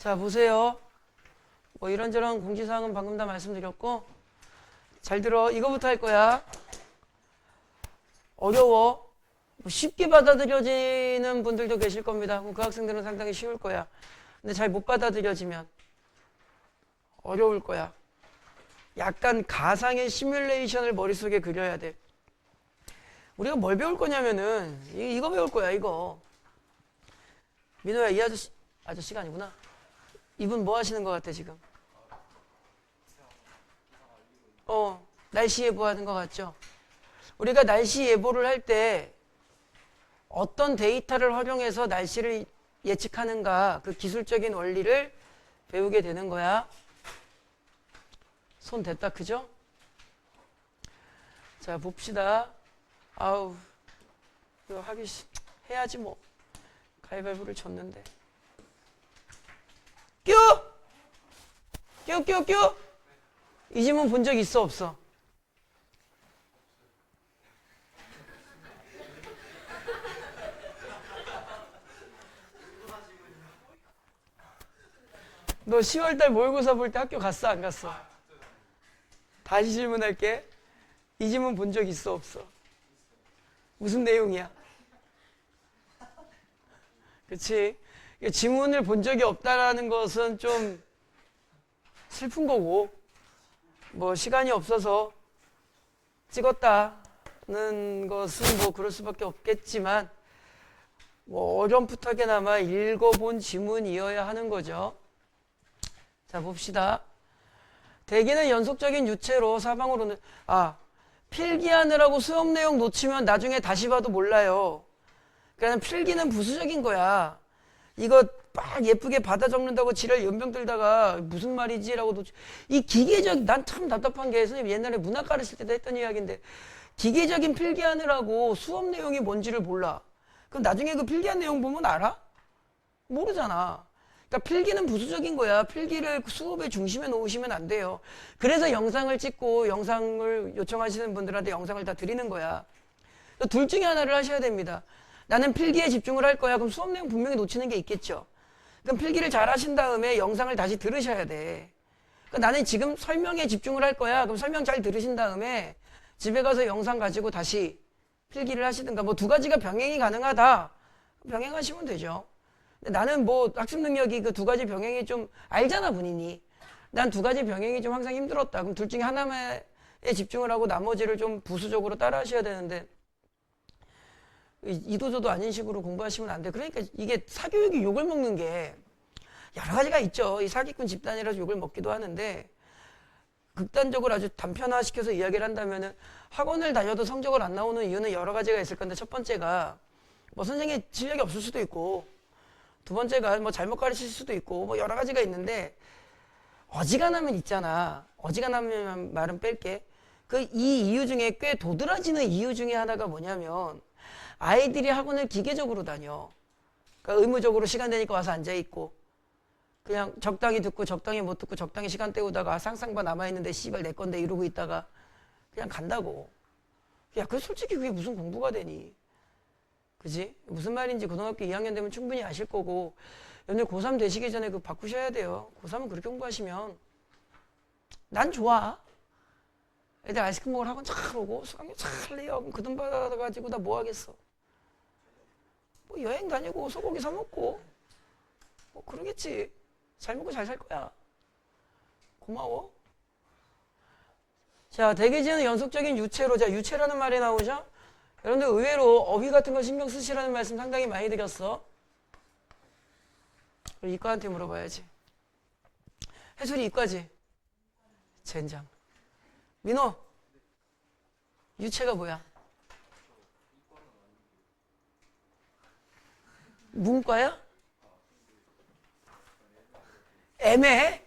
자, 보세요. 뭐 이런저런 공지사항은 방금 다 말씀드렸고, 잘 들어. 이거부터 할 거야. 어려워. 뭐 쉽게 받아들여지는 분들도 계실 겁니다. 그 학생들은 상당히 쉬울 거야. 근데 잘 못 받아들여지면 어려울 거야. 약간 가상의 시뮬레이션을 머릿속에 그려야 돼. 우리가 뭘 배울 거냐면은 이거 배울 거야. 이거. 민호야, 이 아저씨가 아니구나. 이분 뭐 하시는 것 같아 지금? 날씨 예보하는 것 같죠? 우리가 날씨 예보를 할 때 어떤 데이터를 활용해서 날씨를 예측하는가, 그 기술적인 원리를 배우게 되는 거야. 손 됐다, 그죠? 자, 봅시다. 아우, 이거 해야지 뭐. 가위바위보를 졌는데. 뀨! 뀨! 이 질문 본 적 있어, 없어? 너 10월달 모의고사 볼 때 학교 갔어, 안 갔어? 다시 질문할게. 이 질문 본 적 있어, 없어? 무슨 내용이야? 그치? 지문을 본 적이 없다라는 것은 좀 슬픈 거고, 뭐 시간이 없어서 찍었다는 것은 뭐 그럴 수밖에 없겠지만, 뭐 어렴풋하게나마 읽어본 지문이어야 하는 거죠. 자, 봅시다. 대기는 연속적인 유체로 사방으로는, 필기하느라고 수업 내용 놓치면 나중에 다시 봐도 몰라요. 그러니까 필기는 부수적인 거야. 이거 막 예쁘게 받아 적는다고 지랄 연병 들다가 무슨 말이지라고 이 기계적, 난 참 답답한 게, 선생님 옛날에 문학 가르칠 때도 했던 이야기인데, 기계적인 필기하느라고 수업 내용이 뭔지를 몰라. 그럼 나중에 그 필기한 내용 보면 알아? 모르잖아. 그러니까 필기는 부수적인 거야. 필기를 수업의 중심에 놓으시면 안 돼요. 그래서 영상을 찍고 영상을 요청하시는 분들한테 영상을 다 드리는 거야. 둘 중에 하나를 하셔야 됩니다. 나는 필기에 집중을 할 거야. 그럼 수업 내용 분명히 놓치는 게 있겠죠. 그럼 필기를 잘 하신 다음에 영상을 다시 들으셔야 돼. 그러니까 나는 지금 설명에 집중을 할 거야. 그럼 설명 잘 들으신 다음에 집에 가서 영상 가지고 다시 필기를 하시든가, 뭐 두 가지가 병행이 가능하다. 병행하시면 되죠. 나는 뭐 학습 능력이 그 두 가지 병행이 좀 알잖아, 본인이. 난 두 가지 병행이 좀 항상 힘들었다. 그럼 둘 중에 하나에 집중을 하고 나머지를 좀 부수적으로 따라 하셔야 되는데, 이도저도 아닌 식으로 공부하시면 안 돼. 그러니까 이게 사교육이 욕을 먹는 게 여러 가지가 있죠. 이 사기꾼 집단이라서 욕을 먹기도 하는데, 극단적으로 아주 단편화시켜서 이야기를 한다면은 학원을 다녀도 성적을 안 나오는 이유는 여러 가지가 있을 건데, 첫 번째가 뭐 선생님의 실력이 없을 수도 있고, 두 번째가 뭐 잘못 가르칠 수도 있고, 뭐 여러 가지가 있는데, 어지간하면 있잖아. 어지간하면 말은 뺄게. 그 이 이유 중에 꽤 도드라지는 이유 중에 하나가 뭐냐면, 아이들이 학원을 기계적으로 다녀. 그러니까 의무적으로 시간 되니까 와서 앉아있고, 그냥 적당히 듣고 적당히 못 듣고 적당히 시간 때우다가 상상바 남아있는데 씨발 내 건데 이러고 있다가 그냥 간다고. 야, 그 솔직히 그게 무슨 공부가 되니? 그지? 무슨 말인지 고등학교 2학년 되면 충분히 아실 거고, 여러분들 고3 되시기 전에 그거 바꾸셔야 돼요. 고3은 그렇게 공부하시면 난 좋아. 애들 아이스크림 먹으러 학원 잘 오고 수강료 잘 내요. 그럼 그 돈 받아가지고 나 뭐 하겠어? 뭐 여행 다니고 소고기 사 먹고 뭐 그러겠지. 잘 먹고 잘 살 거야. 고마워. 자, 대기지는 연속적인 유체로. 자, 유체라는 말이 나오죠? 여러분들 의외로 어휘 같은 거 신경 쓰시라는 말씀 상당히 많이 드렸어. 이과한테 물어봐야지. 해솔이 이과지? 젠장. 민호, 유체가 뭐야? 문과야? 애매해?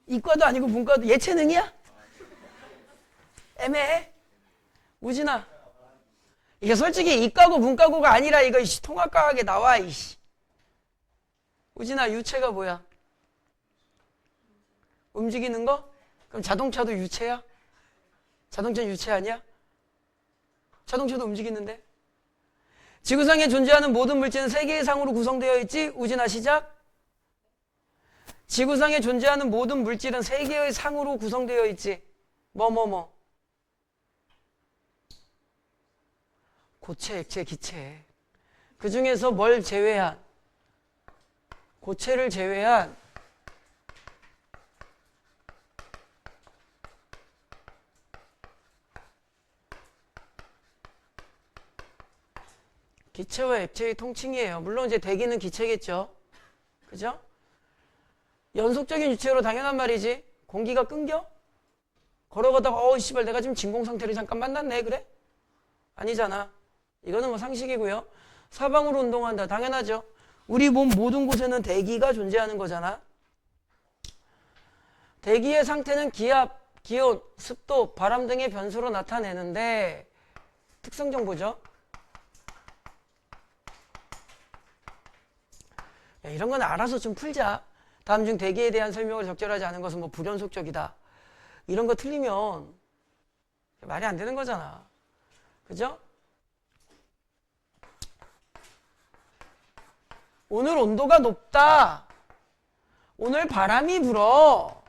이과도 아니고 문과도 예체능이야? 애매해? 우진아, 이게 솔직히 이과고 문과고가 아니라 이거 통합과학에 나와. 이씨. 우진아, 유체가 뭐야? 움직이는 거? 그럼 자동차도 유체야? 자동차 유체 아니야? 자동차도 움직이는데? 지구상에 존재하는 모든 물질은 세 개의 상으로 구성되어 있지? 우진아 시작. 지구상에 존재하는 모든 물질은 세 개의 상으로 구성되어 있지. 뭐. 고체, 액체, 기체. 그 중에서 뭘 제외한? 고체를 제외한 기체와 액체의 통칭이에요. 물론 이제 대기는 기체겠죠. 그죠? 연속적인 유체로 당연한 말이지. 공기가 끊겨? 걸어가다가 씨발 내가 지금 진공 상태를 잠깐 만났네. 그래? 아니잖아. 이거는 뭐 상식이고요. 사방으로 운동한다. 당연하죠. 우리 몸 모든 곳에는 대기가 존재하는 거잖아. 대기의 상태는 기압, 기온, 습도, 바람 등의 변수로 나타내는데 특성 정보죠. 야, 이런 건 알아서 좀 풀자. 다음 중 대기에 대한 설명을 적절하지 않은 것은 뭐 불연속적이다. 이런 거 틀리면 말이 안 되는 거잖아. 그죠? 오늘 온도가 높다. 오늘 바람이 불어.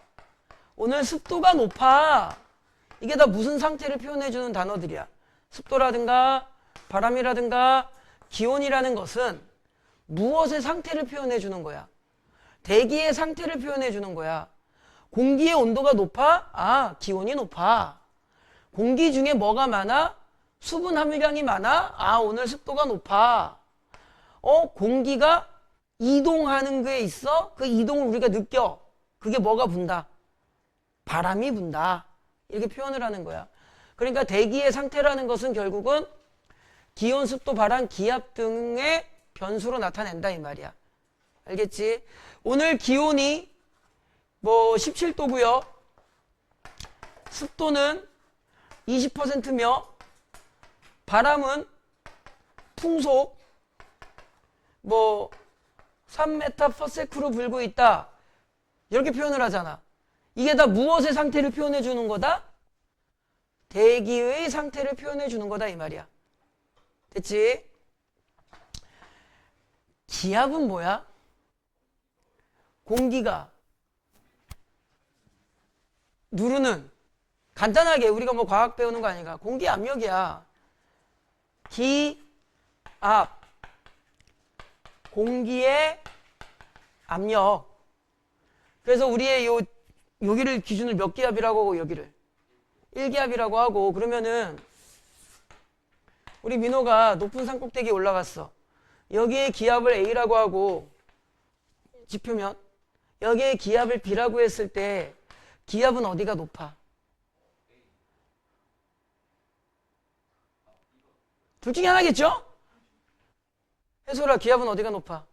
오늘 습도가 높아. 이게 다 무슨 상태를 표현해주는 단어들이야. 습도라든가 바람이라든가 기온이라는 것은 무엇의 상태를 표현해주는 거야. 대기의 상태를 표현해주는 거야. 공기의 온도가 높아? 아, 기온이 높아. 공기 중에 뭐가 많아? 수분 함유량이 많아? 아, 오늘 습도가 높아. 공기가 이동하는 게 있어? 그 이동을 우리가 느껴. 그게 뭐가 분다? 바람이 분다. 이렇게 표현을 하는 거야. 그러니까 대기의 상태라는 것은 결국은 기온, 습도, 바람, 기압 등의 변수로 나타낸다 이 말이야. 알겠지? 오늘 기온이 뭐 17도고요. 습도는 20%며 바람은 풍속 뭐 3m/s로 불고 있다. 이렇게 표현을 하잖아. 이게 다 무엇의 상태를 표현해 주는 거다? 대기의 상태를 표현해 주는 거다 이 말이야. 됐지? 기압은 뭐야? 공기가 누르는, 간단하게 우리가 뭐 과학 배우는 거 아니까 공기 압력이야. 기압, 공기의 압력. 그래서 우리의 여기를 기준을 몇 기압이라고 하고 여기를 1기압이라고 하고, 그러면은 우리 민호가 높은 산꼭대기에 올라갔어. 여기에 기압을 A라고 하고 지표면 여기에 기압을 B라고 했을 때 기압은 어디가 높아? 둘 중에 하나겠죠? 해솔아, 기압은 어디가 높아?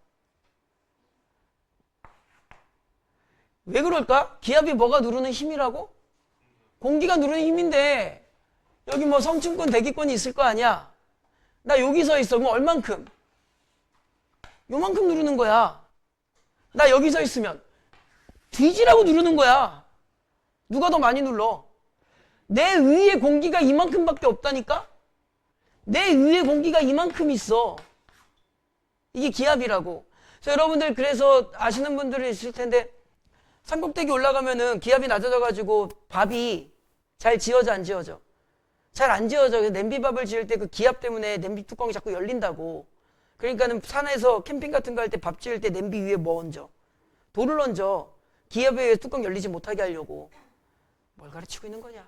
왜 그럴까? 기압이 뭐가 누르는 힘이라고? 공기가 누르는 힘인데 여기 뭐 성층권, 대기권이 있을 거 아니야? 나 여기 서 있어. 그럼 얼만큼? 요만큼 누르는 거야. 나 여기 서 있으면 뒤지라고 누르는 거야. 누가 더 많이 눌러? 내 위에 공기가 이만큼밖에 없다니까? 내 위에 공기가 이만큼 있어. 이게 기압이라고. 그래서 여러분들 그래서 아시는 분들이 있을 텐데 산꼭대기 올라가면은 기압이 낮아져가지고 밥이 잘 지어져 안 지어져? 잘 안 지어져. 냄비밥을 지을 때 그 기압 때문에 냄비 뚜껑이 자꾸 열린다고. 그러니까는 산에서 캠핑 같은 거 할 때 밥 지을 때 냄비 위에 뭐 얹어? 돌을 얹어. 기압에 의해 뚜껑 열리지 못하게 하려고. 뭘 가르치고 있는 거냐?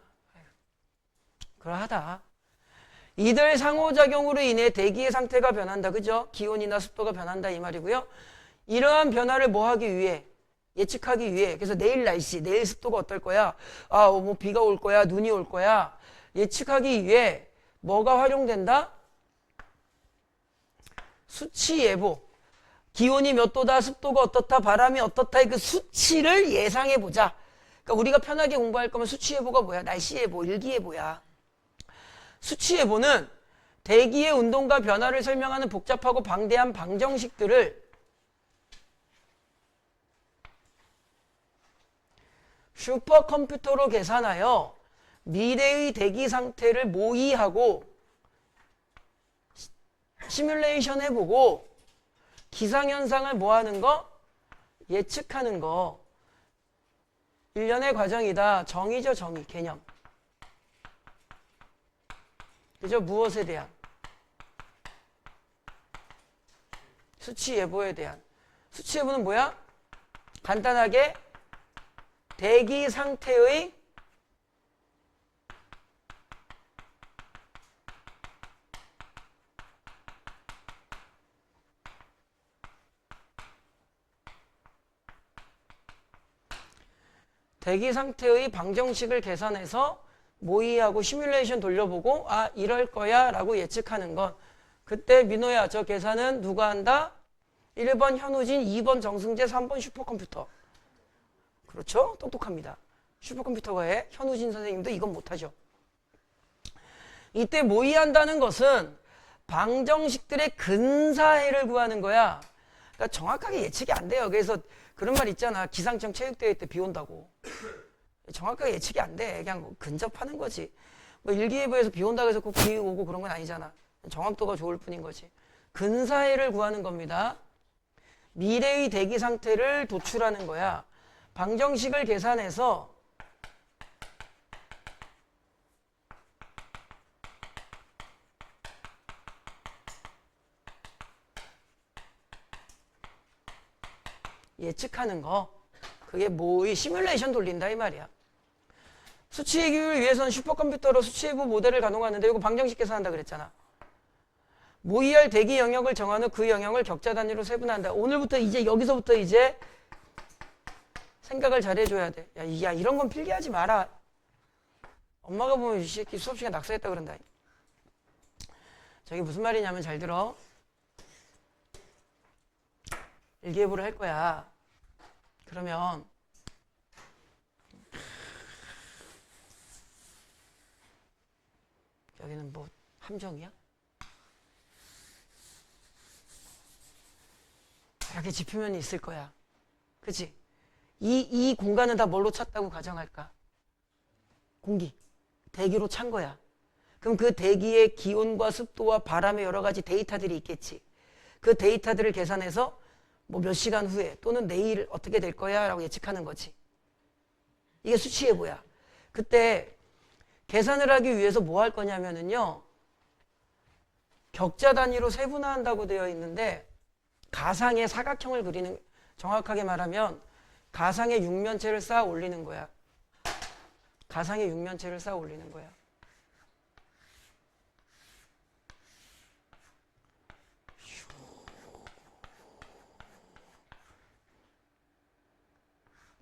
그러하다. 이들 상호작용으로 인해 대기의 상태가 변한다. 그죠? 기온이나 습도가 변한다 이 말이고요. 이러한 변화를 뭐 하기 위해? 예측하기 위해. 그래서 내일 날씨, 내일 습도가 어떨 거야? 뭐 비가 올 거야? 눈이 올 거야? 예측하기 위해 뭐가 활용된다? 수치 예보. 기온이 몇 도다, 습도가 어떻다, 바람이 어떻다의 그 수치를 예상해 보자. 그러니까 우리가 편하게 공부할 거면 수치 예보가 뭐야? 날씨 예보, 일기 예보야. 수치 예보는 대기의 운동과 변화를 설명하는 복잡하고 방대한 방정식들을 슈퍼컴퓨터로 계산하여 미래의 대기 상태를 모의하고 시뮬레이션 해보고 기상현상을 뭐 하는 거? 예측하는 거. 일련의 과정이다. 정의죠, 정의, 개념. 그죠? 무엇에 대한? 수치 예보에 대한. 수치 예보는 뭐야? 간단하게 대기 상태의 방정식을 계산해서 모의하고 시뮬레이션 돌려보고 아 이럴 거야 라고 예측하는 것. 그때 민호야 저 계산은 누가 한다? 1번 현우진, 2번 정승재, 3번 슈퍼컴퓨터. 그렇죠? 똑똑합니다. 슈퍼컴퓨터가 해. 현우진 선생님도 이건 못하죠. 이때 모의한다는 것은 방정식들의 근사해를 구하는 거야. 그러니까 정확하게 예측이 안 돼요. 그래서 그런 말 있잖아. 기상청 체육대회 때 비 온다고. 정확하게 예측이 안 돼. 그냥 뭐 근접하는 거지. 뭐 일기예보에서 비 온다고 해서 꼭 비 오고 그런 건 아니잖아. 정확도가 좋을 뿐인 거지. 근사해를 구하는 겁니다. 미래의 대기 상태를 도출하는 거야. 방정식을 계산해서 예측하는 거. 그게 모의 시뮬레이션 돌린다 이 말이야. 수치 예규를 위해서는 슈퍼컴퓨터로 수치 예보 모델을 가동하는데 이거 방정식 계산한다 그랬잖아. 모의할 대기 영역을 정한 후 그 영역을 격자 단위로 세분한다. 오늘부터 이제 여기서부터 이제 생각을 잘 해줘야 돼. 야 이런 건 필기하지 마라. 엄마가 보면 이 새끼 수업 시간 낙서했다 그런다. 저게 무슨 말이냐면 잘 들어. 일기예보를 할 거야. 그러면 여기는 뭐 함정이야? 이렇게 지표면이 있을 거야. 그치? 이 공간은 다 뭘로 찼다고 가정할까? 공기. 대기로 찬 거야. 그럼 그 대기의 기온과 습도와 바람의 여러 가지 데이터들이 있겠지. 그 데이터들을 계산해서 뭐 몇 시간 후에 또는 내일 어떻게 될 거야 라고 예측하는 거지. 이게 수치 예보야. 그때 계산을 하기 위해서 뭐 할 거냐면요. 격자 단위로 세분화한다고 되어 있는데 가상의 사각형을 그리는, 정확하게 말하면 가상의 육면체를 쌓아 올리는 거야. 가상의 육면체를 쌓아 올리는 거야.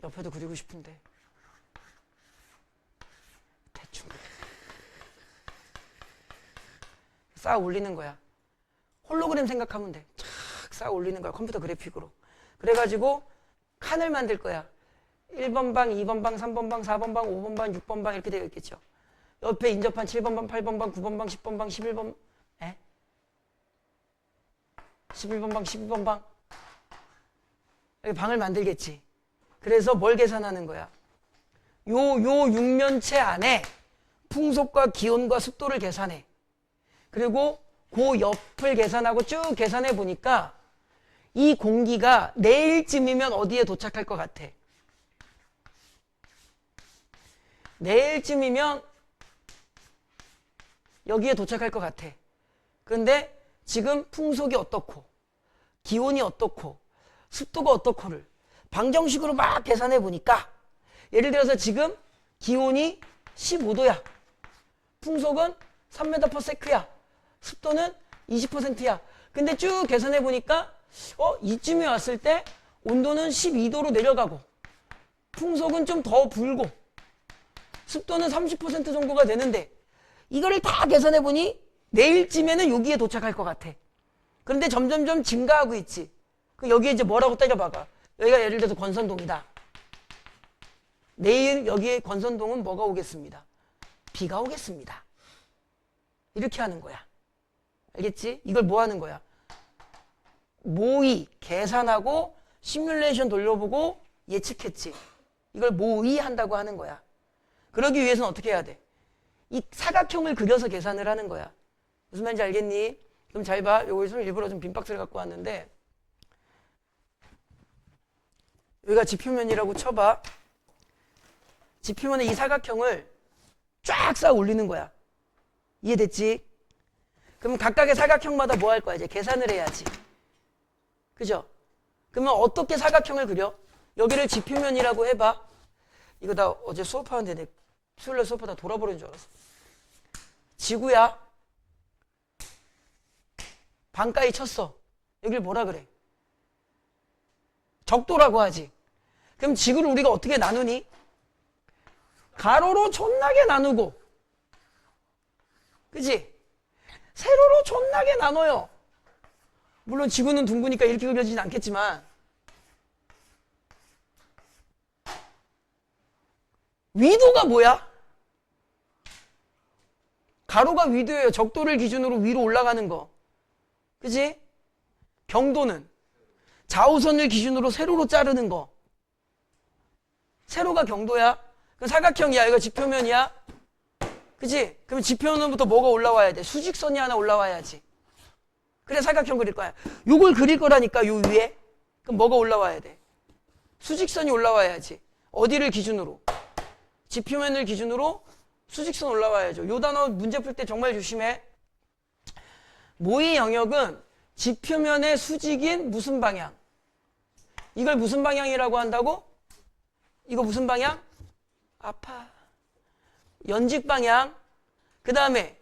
옆에도 그리고 싶은데 대충 쌓아 올리는 거야. 홀로그램 생각하면 돼. 착 쌓아 올리는 거야. 컴퓨터 그래픽으로. 그래가지고 칸을 만들 거야. 1번 방, 2번 방, 3번 방, 4번 방, 5번 방, 6번 방 이렇게 되어 있겠죠. 옆에 인접한 7번 방, 8번 방, 9번 방, 10번 방, 11번 11번 방, 12번 방 여기 방을 만들겠지. 그래서 뭘 계산하는 거야? 요 육면체 안에 풍속과 기온과 습도를 계산해. 그리고 그 옆을 계산하고 쭉 계산해 보니까 이 공기가 내일쯤이면 어디에 도착할 것 같아? 내일쯤이면 여기에 도착할 것 같아. 그런데 지금 풍속이 어떻고 기온이 어떻고 습도가 어떻고를 방정식으로 막 계산해 보니까 예를 들어서 지금 기온이 15도야. 풍속은 3m/s야. 습도는 20%야. 근데 쭉 계산해 보니까 이쯤에 왔을 때 온도는 12도로 내려가고 풍속은 좀 더 불고 습도는 30% 정도가 되는데 이거를 다 계산해 보니 내일쯤에는 여기에 도착할 것 같아. 그런데 점점점 증가하고 있지. 여기에 이제 뭐라고 때려박아. 여기가 예를 들어서 권선동이다. 내일 여기에 권선동은 뭐가 오겠습니다? 비가 오겠습니다. 이렇게 하는 거야. 알겠지? 이걸 뭐 하는 거야? 모의, 계산하고 시뮬레이션 돌려보고 예측했지. 이걸 모의한다고 하는 거야. 그러기 위해서는 어떻게 해야 돼? 이 사각형을 그려서 계산을 하는 거야. 무슨 말인지 알겠니? 그럼 잘 봐. 여기서 일부러 좀 빈 박스를 갖고 왔는데 여기가 지표면이라고 쳐봐. 지표면에 이 사각형을 쫙 쌓아 올리는 거야. 이해됐지? 그럼 각각의 사각형마다 뭐 할 거야? 이제 계산을 해야지. 그죠? 그러면 어떻게 사각형을 그려? 여기를 지표면이라고 해봐. 이거 나 어제 수업하는데 내 수요일날 수업하다 돌아버리는 줄 알았어. 지구야. 반가이 쳤어. 여기를 뭐라 그래? 적도라고 하지. 그럼 지구를 우리가 어떻게 나누니? 가로로 존나게 나누고, 그지? 세로로 존나게 나눠요. 물론 지구는 둥그니까 이렇게 그려지진 않겠지만 위도가 뭐야? 가로가 위도예요. 적도를 기준으로 위로 올라가는 거. 그지? 경도는 좌우선을 기준으로 세로로 자르는 거. 세로가 경도야. 그럼 사각형이야. 이거 지표면이야. 그지? 그럼 지표면부터 뭐가 올라와야 돼? 수직선이 하나 올라와야지. 그래 사각형 그릴 거야. 요걸 그릴 거라니까 요 위에. 그럼 뭐가 올라와야 돼? 수직선이 올라와야지. 어디를 기준으로? 지표면을 기준으로 수직선 올라와야죠. 요 단어 문제 풀 때 정말 조심해. 모의 영역은 지표면의 수직인 무슨 방향? 이걸 무슨 방향이라고 한다고? 이거 무슨 방향? 아파. 연직 방향. 그 다음에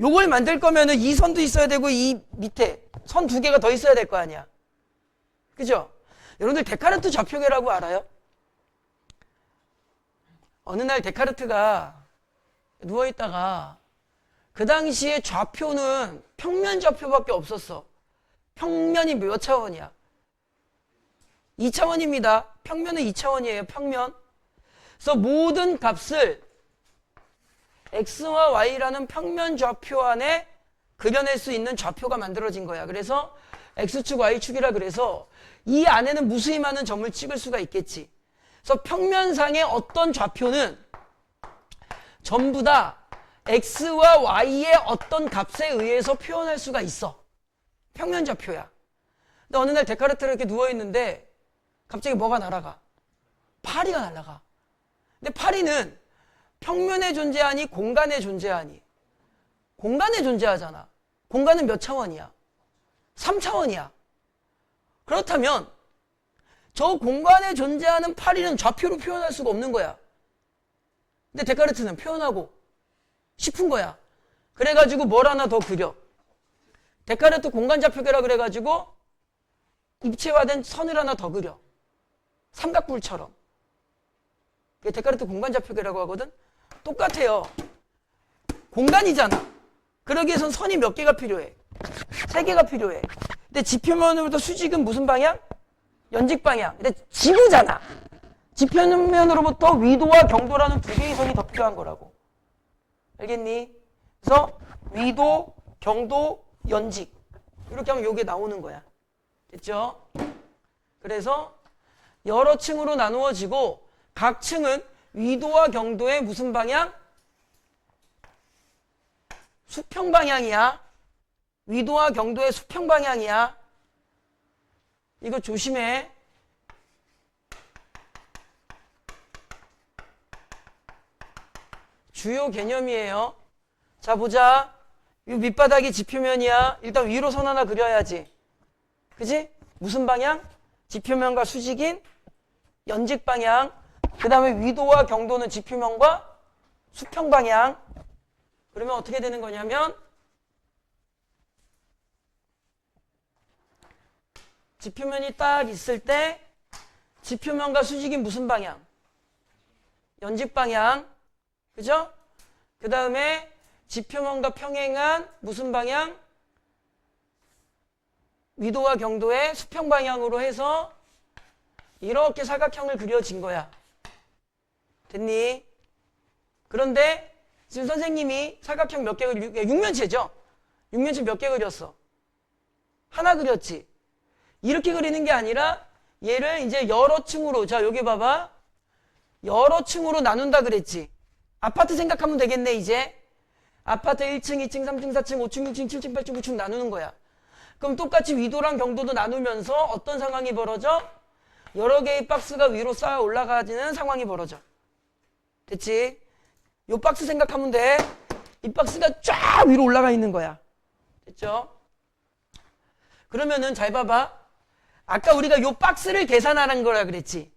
요걸 만들 거면은 이 선도 있어야 되고 이 밑에 선 두 개가 더 있어야 될 거 아니야. 그죠? 여러분들 데카르트 좌표계라고 알아요? 어느 날 데카르트가 누워있다가 그 당시에 좌표는 평면 좌표밖에 없었어. 평면이 몇 차원이야? 2차원입니다. 평면은 2차원이에요. 평면. 그래서 모든 값을 x와 y라는 평면 좌표 안에 그려낼 수 있는 좌표가 만들어진 거야. 그래서 x축, y축이라 그래서 이 안에는 무수히 많은 점을 찍을 수가 있겠지. 그래서 평면상의 어떤 좌표는 전부 다 x와 y의 어떤 값에 의해서 표현할 수가 있어. 평면 좌표야. 근데 어느 날 데카르트가 이렇게 누워있는데 갑자기 뭐가 날아가? 파리가 날아가. 근데 파리는 평면에 존재하니 공간에 존재하니? 공간에 존재하잖아. 공간은 몇 차원이야? 3차원이야. 그렇다면 저 공간에 존재하는 파리는 좌표로 표현할 수가 없는 거야. 근데 데카르트는 표현하고 싶은 거야. 그래가지고 뭘 하나 더 그려. 데카르트 공간좌표계라 그래가지고 입체화된 선을 하나 더 그려. 삼각뿔처럼. 그게 데카르트 공간좌표계라고 하거든. 똑같아요. 공간이잖아. 그러기 위해선 선이 몇 개가 필요해? 3개가 필요해. 근데 지표면으로부터 수직은 무슨 방향? 연직 방향. 근데 지구잖아. 지표면으로부터 위도와 경도라는 두 개의 선이 더 필요한 거라고. 알겠니? 그래서 위도, 경도, 연직. 이렇게 하면 이게 나오는 거야. 됐죠? 그래서 여러 층으로 나누어지고 각 층은 위도와 경도의 무슨 방향? 수평 방향이야. 위도와 경도의 수평 방향이야. 이거 조심해. 주요 개념이에요. 자, 보자. 이 밑바닥이 지표면이야. 일단 위로 선 하나 그려야지. 그지? 무슨 방향? 지표면과 수직인 연직 방향. 그 다음에 위도와 경도는 지표면과 수평 방향. 그러면 어떻게 되는 거냐면 지표면이 딱 있을 때 지표면과 수직인 무슨 방향? 연직 방향. 그죠? 그 다음에 지표면과 평행한 무슨 방향? 위도와 경도의 수평 방향으로 해서 이렇게 사각형을 그려진 거야. 됐니? 그런데 지금 선생님이 사각형 몇 개 그렸? 육면체죠? 육면체 몇 개 그렸어? 하나 그렸지? 이렇게 그리는 게 아니라 얘를 이제 여러 층으로, 자 여기 봐봐. 여러 층으로 나눈다 그랬지? 아파트 생각하면 되겠네. 이제 아파트 1층, 2층, 3층, 4층, 5층, 6층, 7층, 8층, 9층 나누는 거야. 그럼 똑같이 위도랑 경도도 나누면서 어떤 상황이 벌어져? 여러 개의 박스가 위로 쌓아 올라가지는 상황이 벌어져. 됐지? 요 박스 생각하면 돼. 이 박스가 쫙 위로 올라가 있는 거야. 됐죠? 그러면은 잘 봐봐. 아까 우리가 요 박스를 계산하라는 거라 그랬지.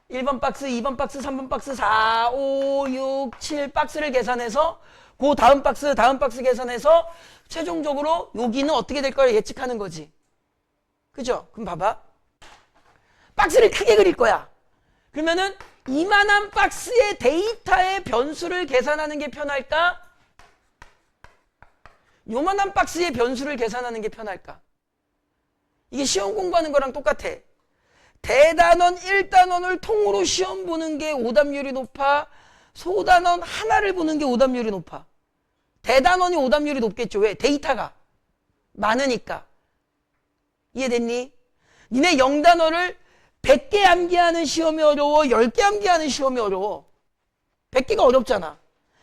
1번 박스, 2번 박스, 3번 박스, 4, 5, 6, 7 박스를 계산해서 그 다음 박스 계산해서 최종적으로 여기는 어떻게 될 거를 예측하는 거지. 그죠? 그럼 봐봐. 박스를 크게 그릴 거야. 그러면은 이만한 박스의 데이터의 변수를 계산하는 게 편할까? 요만한 박스의 변수를 계산하는 게 편할까? 이게 시험 공부하는 거랑 똑같아. 대단원 1단원을 통으로 시험 보는 게 오답률이 높아? 소단원 하나를 보는 게 오답률이 높아? 대단원이 오답률이 높겠죠. 왜? 데이터가 많으니까. 이해됐니? 니네 0단원을 100개 암기하는 시험이 어려워? 10개 암기하는 시험이 어려워? 100개가 어렵잖아.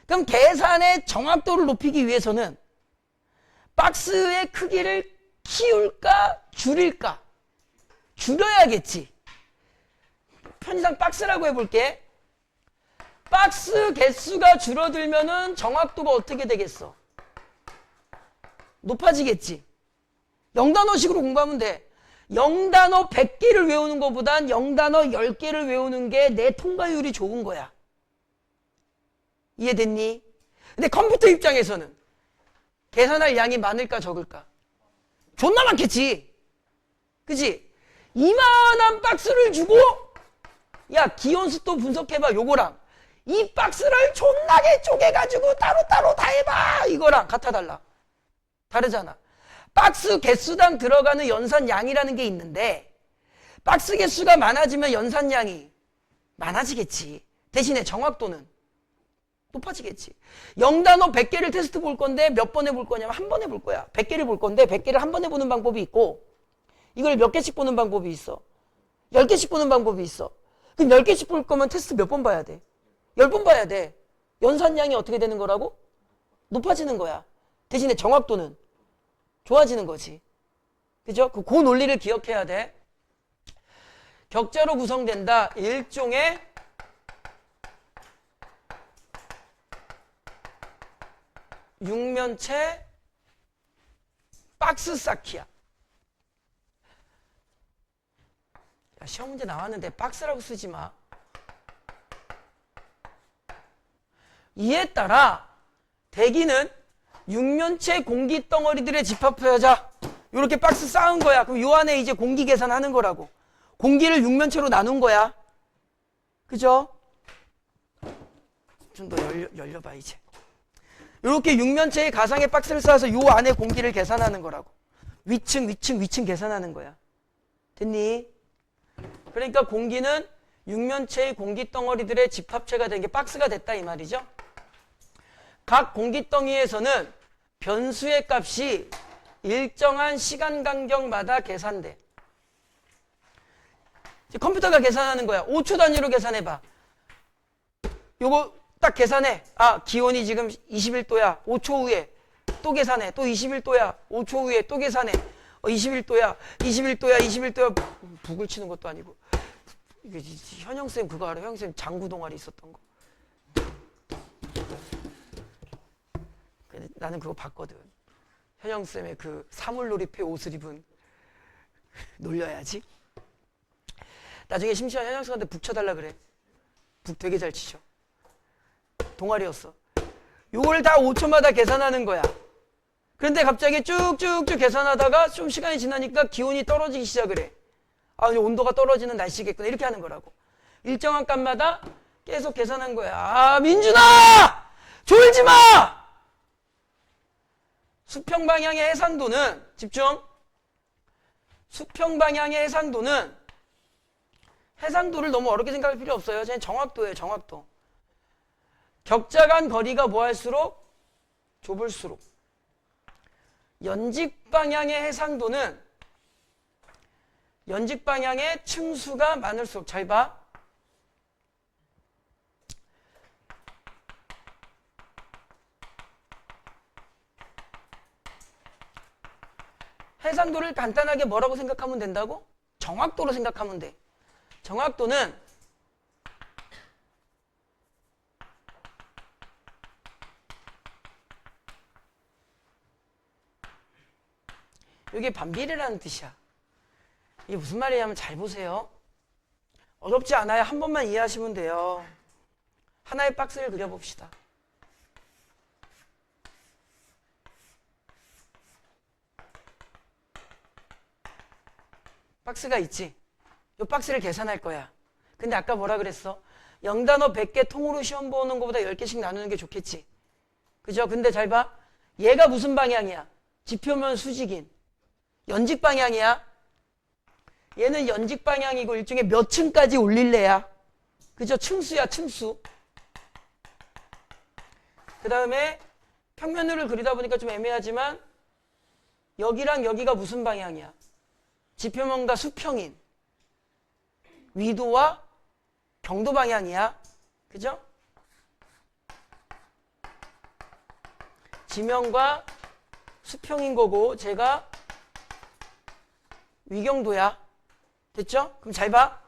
그럼 계산의 정확도를 높이기 위해서는 박스의 크기를 키울까? 줄일까? 줄여야겠지. 편의상 박스라고 해볼게. 박스 개수가 줄어들면은 정확도가 어떻게 되겠어? 높아지겠지. 0단어식으로 공부하면 돼. 0단어 100개를 외우는 것보단 0단어 10개를 외우는 게 내 통과율이 좋은 거야. 이해됐니? 근데 컴퓨터 입장에서는 계산할 양이 많을까 적을까? 존나 많겠지. 그치? 이만한 박스를 주고 야 기온습도 분석해봐 요거랑 이 박스를 존나게 쪼개가지고 따로따로 다 해봐 이거랑 같아 달라. 다르잖아. 박스 개수당 들어가는 연산량이라는 게 있는데 박스 개수가 많아지면 연산량이 많아지겠지. 대신에 정확도는 높아지겠지. 0단어 100개를 테스트 볼 건데 몇 번 해볼 거냐면 한 번 해볼 거야. 100개를 볼 건데 100개를 한 번 해보는 방법이 있고 이걸 몇 개씩 보는 방법이 있어. 10개씩 보는 방법이 있어. 그럼 10개씩 볼 거면 테스트 몇 번 봐야 돼? 10번 봐야 돼. 연산량이 어떻게 되는 거라고? 높아지는 거야. 대신에 정확도는 좋아지는 거지. 그죠? 그 논리를 기억해야 돼. 격자로 구성된다. 일종의 육면체 박스 쌓기야. 야, 시험 문제 나왔는데 박스라고 쓰지 마. 이에 따라 대기는 육면체 공기 덩어리들의 집합표자 이렇게 박스 쌓은 거야. 그럼 요 안에 이제 공기 계산하는 거라고. 공기를 육면체로 나눈 거야. 그죠? 좀 더 열려봐 이제. 이렇게 육면체의 가상의 박스를 쌓아서 요 안에 공기를 계산하는 거라고. 위층 계산하는 거야. 됐니? 그러니까 공기는 육면체의 공기 덩어리들의 집합체가 된 게 박스가 됐다 이 말이죠. 각 공기 덩이에서는 변수의 값이 일정한 시간 간격마다 계산돼. 컴퓨터가 계산하는 거야. 5초 단위로 계산해봐. 요거 딱 계산해. 아, 기온이 지금 21도야. 5초 후에 또 계산해. 또 21도야. 5초 후에 또 계산해. 21도야. 북을 치는 것도 아니고. 현영쌤 그거 알아? 현영쌤 장구 동아리 있었던 거. 나는 그거 봤거든. 현영쌤의 그 사물놀이패 옷을 입은 놀려야지. 나중에 심지어 현영쌤한테 북 쳐달라 그래. 북 되게 잘 치셔. 동아리였어. 요걸 다 5초마다 계산하는 거야. 그런데 갑자기 쭉쭉쭉 계산하다가 좀 시간이 지나니까 기온이 떨어지기 시작을 해. 아, 이제 온도가 떨어지는 날씨겠구나. 이렇게 하는 거라고. 일정한 값마다 계속 계산한 거야. 아, 민준아! 졸지 마! 수평 방향의 해상도는, 집중. 수평 방향의 해상도를 너무 어렵게 생각할 필요 없어요. 그냥 정확도예요, 정확도. 격자 간 거리가 뭐 할수록? 좁을수록. 연직 방향의 해상도는 연직 방향의 층수가 많을수록. 잘 봐. 해상도를 간단하게 뭐라고 생각하면 된다고? 정확도로 생각하면 돼. 정확도는 이게 반비례라는 뜻이야. 이게 무슨 말이냐면 잘 보세요. 어렵지 않아요. 한 번만 이해하시면 돼요. 하나의 박스를 그려봅시다. 박스가 있지. 이 박스를 계산할 거야. 근데 아까 뭐라 그랬어? 0단어 100개 통으로 시험 보는 것보다 10개씩 나누는 게 좋겠지. 그죠? 근데 잘 봐. 얘가 무슨 방향이야? 지표면 수직인. 연직 방향이야. 얘는 연직 방향이고 일종의 몇 층까지 올릴래야. 그죠? 층수야, 층수. 그 다음에 평면으로 그리다 보니까 좀 애매하지만 여기랑 여기가 무슨 방향이야? 지표면과 수평인. 위도와 경도 방향이야. 그죠? 지면과 수평인 거고 제가 위경도야. 됐죠? 그럼 잘 봐.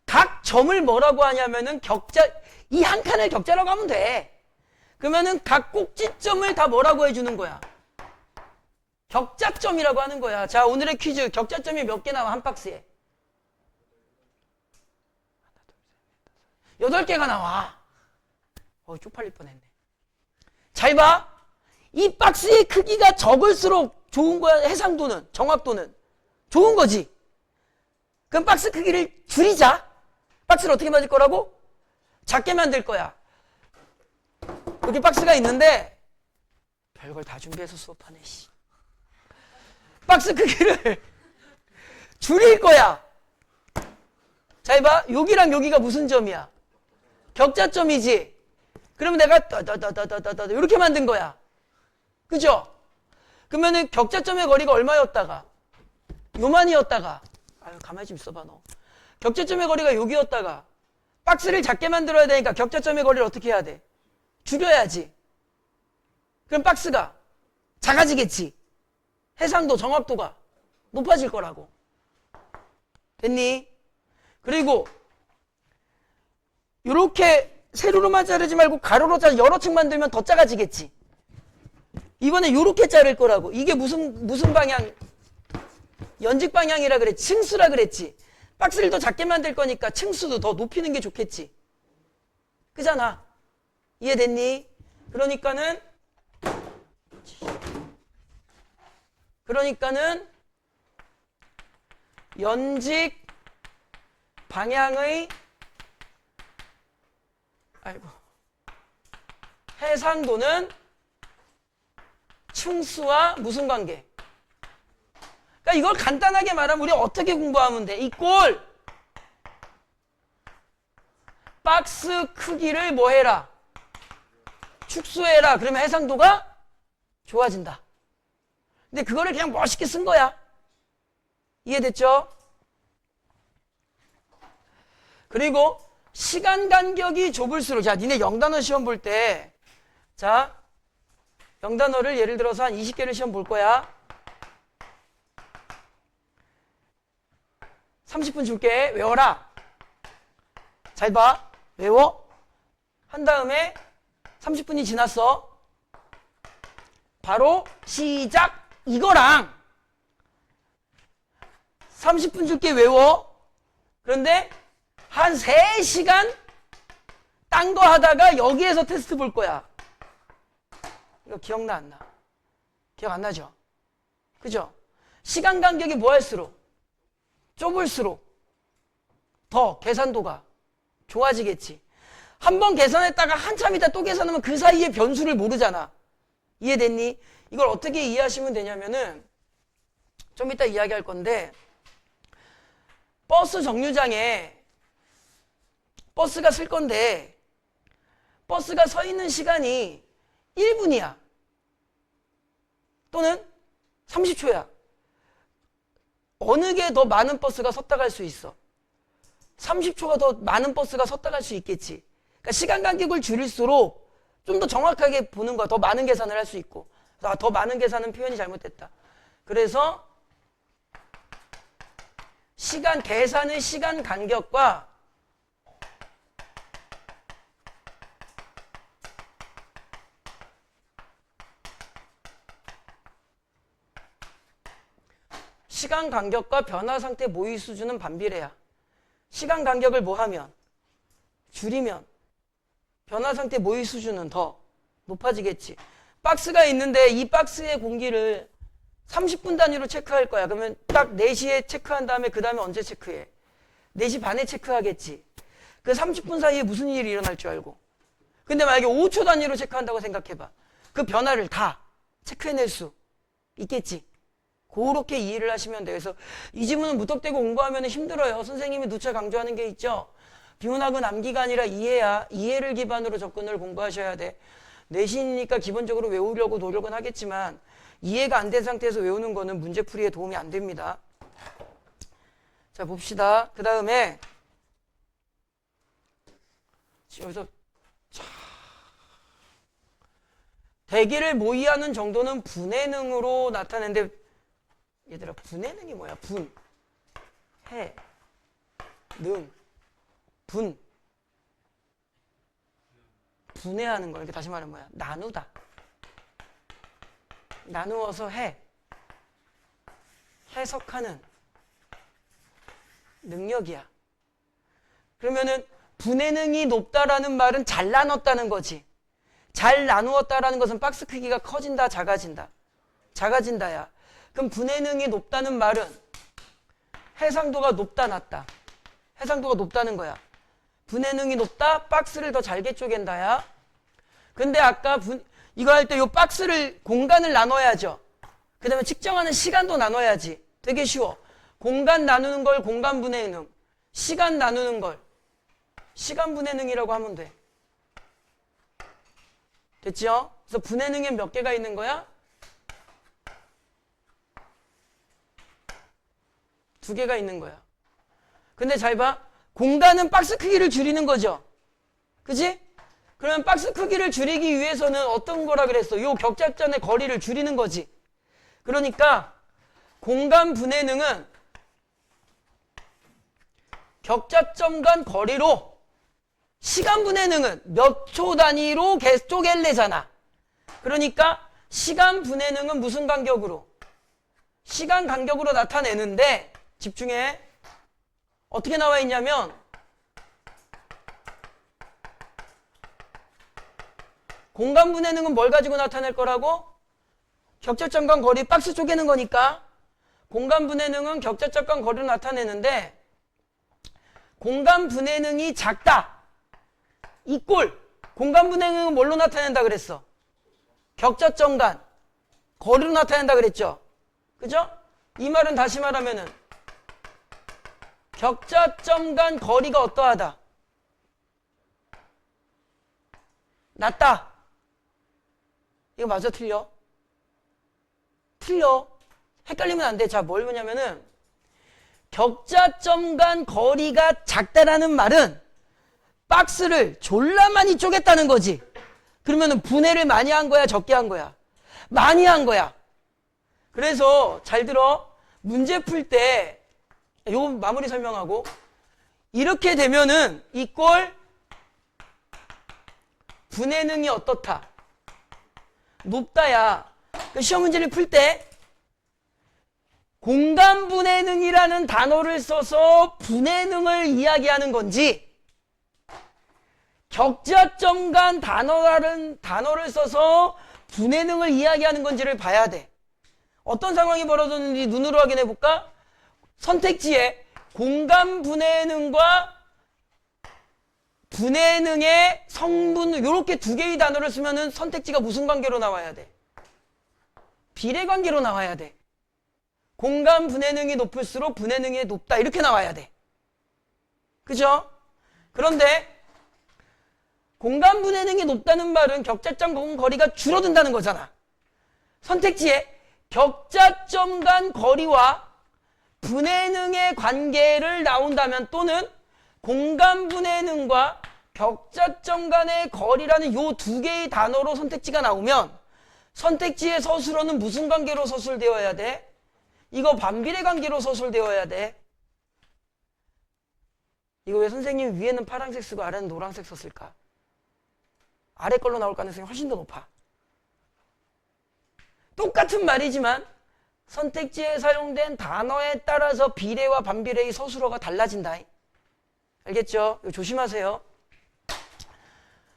각 점을 뭐라고 하냐면은 격자, 이 한 칸을 격자라고 하면 돼. 그러면은 각 꼭지점을 다 뭐라고 해주는 거야? 격자점이라고 하는 거야. 자, 오늘의 퀴즈. 격자점이 몇 개 나와, 한 박스에? 8개가 나와. 쪽팔릴 뻔했네. 잘 봐. 이 박스의 크기가 적을수록 좋은 거야. 해상도는, 정확도는. 좋은 거지. 그럼 박스 크기를 줄이자. 박스를 어떻게 만들 거라고? 작게 만들 거야. 여기 박스가 있는데 별걸 다 준비해서 수업하네. 씨. 박스 크기를 줄일 거야. 잘 봐. 여기랑 여기가 무슨 점이야? 격자점이지. 그러면 내가 이렇게 만든 거야. 그죠? 그러면은 격자점의 거리가 얼마였다가 요만이었다가 가만히 좀 있어봐 너. 격자점의 거리가 여기였다가 박스를 작게 만들어야 되니까 격자점의 거리를 어떻게 해야 돼? 줄여야지. 그럼 박스가 작아지겠지. 해상도, 정확도가 높아질 거라고. 됐니? 그리고 이렇게 세로로만 자르지 말고 가로로 여러 층 만들면 더 작아지겠지. 이번에 이렇게 자를 거라고. 이게 무슨 방향? 연직 방향이라 그랬지. 층수라 그랬지. 박스를 더 작게 만들 거니까 층수도 더 높이는 게 좋겠지. 그잖아. 이해됐니? 그러니까는 연직 방향의 해상도는 층수와 무슨 관계? 그러니까 이걸 간단하게 말하면 우리 어떻게 공부하면 돼? 이 꼴 박스 크기를 뭐 해라? 축소해라. 그러면 해상도가 좋아진다. 근데 그거를 그냥 멋있게 쓴 거야. 이해됐죠? 그리고 시간 간격이 좁을수록, 자, 니네 0단어 시험 볼 때, 자, 0단어를 예를 들어서 한 20개를 시험 볼 거야. 30분 줄게. 외워라. 잘 봐. 외워. 한 다음에 30분이 지났어. 바로 시작. 이거랑 30분 줄게. 외워. 그런데 한 3시간 딴 거 하다가 여기에서 테스트 볼 거야. 이거 기억나 안 나? 기억 안 나죠? 그죠? 시간 간격이 뭐 할수록? 좁을수록 더 계산도가 좋아지겠지. 한 번 계산했다가 한참 있다 또 계산하면 그 사이에 변수를 모르잖아. 이해됐니? 이걸 어떻게 이해하시면 되냐면은 좀 이따 이야기할 건데 버스 정류장에 버스가 쓸 건데 버스가 서 있는 시간이 1분이야. 또는 30초야. 어느 게 더 많은 버스가 섰다 갈 수 있어? 30초가 더 많은 버스가 섰다 갈 수 있겠지. 그러니까 시간 간격을 줄일수록 좀 더 정확하게 보는 거야. 더 많은 계산을 할 수 있고. 더 많은 계산은 표현이 잘못됐다. 그래서 계산의 시간 간격과 시간 간격과 변화 상태 모의 수준은 반비례야. 시간 간격을 뭐 하면? 줄이면 변화 상태 모의 수준은 더 높아지겠지. 박스가 있는데 이 박스의 공기를 30분 단위로 체크할 거야. 그러면 딱 4시에 체크한 다음에 그 다음에 언제 체크해? 4시 반에 체크하겠지. 그 30분 사이에 무슨 일이 일어날 줄 알고. 근데 만약에 5초 단위로 체크한다고 생각해봐. 그 변화를 다 체크해낼 수 있겠지. 그렇게 이해를 하시면 돼요. 그래서 이 지문은 무턱대고 공부하면 힘들어요. 선생님이 누차 강조하는 게 있죠. 비문학은 암기가 아니라 이해야. 이해를 기반으로 접근을 공부하셔야 돼. 내신이니까 기본적으로 외우려고 노력은 하겠지만 이해가 안 된 상태에서 외우는 거는 문제풀이에 도움이 안 됩니다. 자, 봅시다. 그 다음에 여기서 대기를 모의하는 정도는 분해능으로 나타내는데 얘들아, 분해능이 뭐야? 분, 해, 능, 분. 분해하는 거. 이렇게 다시 말하면 뭐야? 나누다. 나누어서 해석하는 능력이야. 그러면은 분해능이 높다라는 말은 잘 나눴다는 거지. 잘 나누었다라는 것은 박스 크기가 커진다, 작아진다? 작아진다야. 그럼 분해능이 높다는 말은 해상도가 높다, 낮다? 해상도가 높다는 거야. 분해능이 높다, 박스를 더 잘게 쪼갠다야. 근데 아까 이거 할 때 이 박스를 공간을 나눠야죠. 그 다음에 측정하는 시간도 나눠야지. 되게 쉬워. 공간 나누는 걸 공간 분해능, 시간 나누는 걸 시간 분해능이라고 하면 돼. 됐죠? 그래서 분해능에 몇 개가 있는 거야? 2개가 있는 거야. 근데 잘 봐. 공간은 박스 크기를 줄이는 거죠. 그치? 그러면 박스 크기를 줄이기 위해서는 어떤 거라 그랬어? 요 격자점의 거리를 줄이는 거지. 그러니까 공간 분해능은 격자점 간 거리로, 시간 분해능은 몇 초 단위로 쪼갤래잖아. 그러니까 시간 분해능은 무슨 간격으로? 시간 간격으로 나타내는데, 집중해. 어떻게 나와 있냐면 공간 분해능은 뭘 가지고 나타낼 거라고? 격자점 간 거리, 박스 쪼개는 거니까 공간 분해능은 격자점 간 거리로 나타내는데, 공간 분해능이 작다. 이 꼴. 공간 분해능은 뭘로 나타낸다 그랬어? 격자점 간 거리로 나타낸다 그랬죠? 그죠? 이 말은 다시 말하면은 격자점 간 거리가 어떠하다? 낮다. 이거 맞아, 틀려? 틀려. 헷갈리면 안 돼. 자, 뭘 보냐면은 격자점 간 거리가 작다라는 말은 박스를 졸라 많이 쪼갰다는 거지. 그러면은 분해를 많이 한 거야, 적게 한 거야? 많이 한 거야. 그래서 잘 들어. 문제 풀 때 요 마무리 설명하고, 이렇게 되면은 이 꼴 분해능이 어떻다? 높다야. 시험 문제를 풀 때 공간 분해능이라는 단어를 써서 분해능을 이야기하는 건지, 격자점 간 단어라는 단어를 써서 분해능을 이야기하는 건지를 봐야 돼. 어떤 상황이 벌어졌는지 눈으로 확인해 볼까? 선택지에 공간 분해능과 분해능의 성분, 이렇게 2개의 단어를 쓰면은 선택지가 무슨 관계로 나와야 돼? 비례 관계로 나와야 돼. 공간 분해능이 높을수록 분해능이 높다, 이렇게 나와야 돼. 그죠? 그런데 공간 분해능이 높다는 말은 격자점 거리가 줄어든다는 거잖아. 선택지에 격자점 간 거리와 분해능의 관계를 나온다면, 또는 공간 분해능과 격자점 간의 거리라는 요 2개의 단어로 선택지가 나오면, 선택지의 서술어는 무슨 관계로 서술되어야 돼? 이거 반비례 관계로 서술되어야 돼. 이거 왜 선생님 위에는 파란색 쓰고 아래는 노란색 썼을까? 아래 걸로 나올 가능성이 훨씬 더 높아. 똑같은 말이지만 선택지에 사용된 단어에 따라서 비례와 반비례의 서술어가 달라진다. 알겠죠? 이거 조심하세요.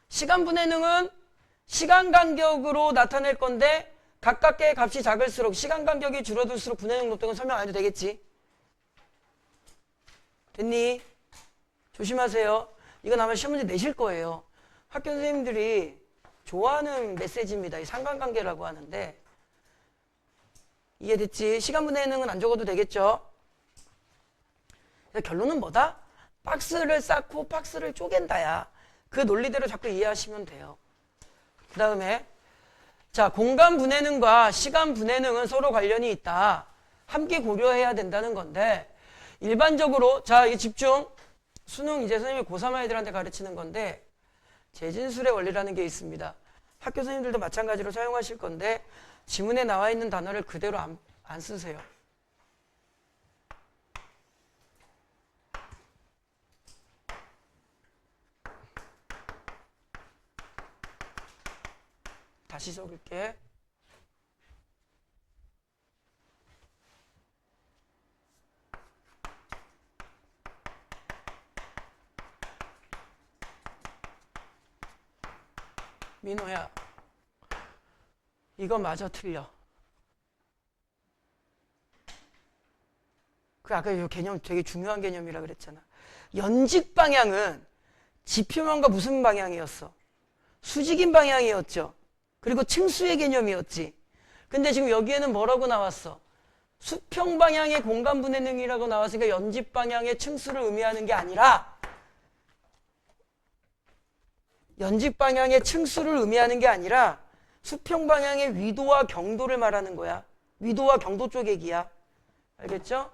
시간 분해능은 시간 간격으로 나타낼 건데 가깝게 값이 작을수록 시간 간격이 줄어들수록 분해능 높다는 건 설명 안 해도 되겠지? 됐니? 조심하세요. 이건 아마 시험 문제 내실 거예요. 학교 선생님들이 좋아하는 메시지입니다. 이 상관관계라고 하는데 이해됐지? 시간 분해능은 안 적어도 되겠죠? 결론은 뭐다? 박스를 쌓고 박스를 쪼갠다야. 그 논리대로 자꾸 이해하시면 돼요. 그 다음에 자, 공간 분해능과 시간 분해능은 서로 관련이 있다. 함께 고려해야 된다는 건데 일반적으로 자, 이 집중. 수능 이제 선생님이 고3 아이들한테 가르치는 건데 재진술의 원리라는 게 있습니다. 학교 선생님들도 마찬가지로 사용하실 건데 지문에 나와 있는 단어를 그대로 안 쓰세요. 다시 적을게. 민호야, 이거 마저 틀려. 그 아까 이 개념 되게 중요한 개념이라 그랬잖아. 연직 방향은 지표면과 무슨 방향이었어? 수직인 방향이었죠. 그리고 층수의 개념이었지. 근데 지금 여기에는 뭐라고 나왔어? 수평 방향의 공간 분해능이라고 나왔으니까 연직 방향의 층수를 의미하는 게 아니라 연직 방향의 층수를 의미하는 게 아니라 수평 방향의 위도와 경도를 말하는 거야. 위도와 경도 쪽 얘기야. 알겠죠?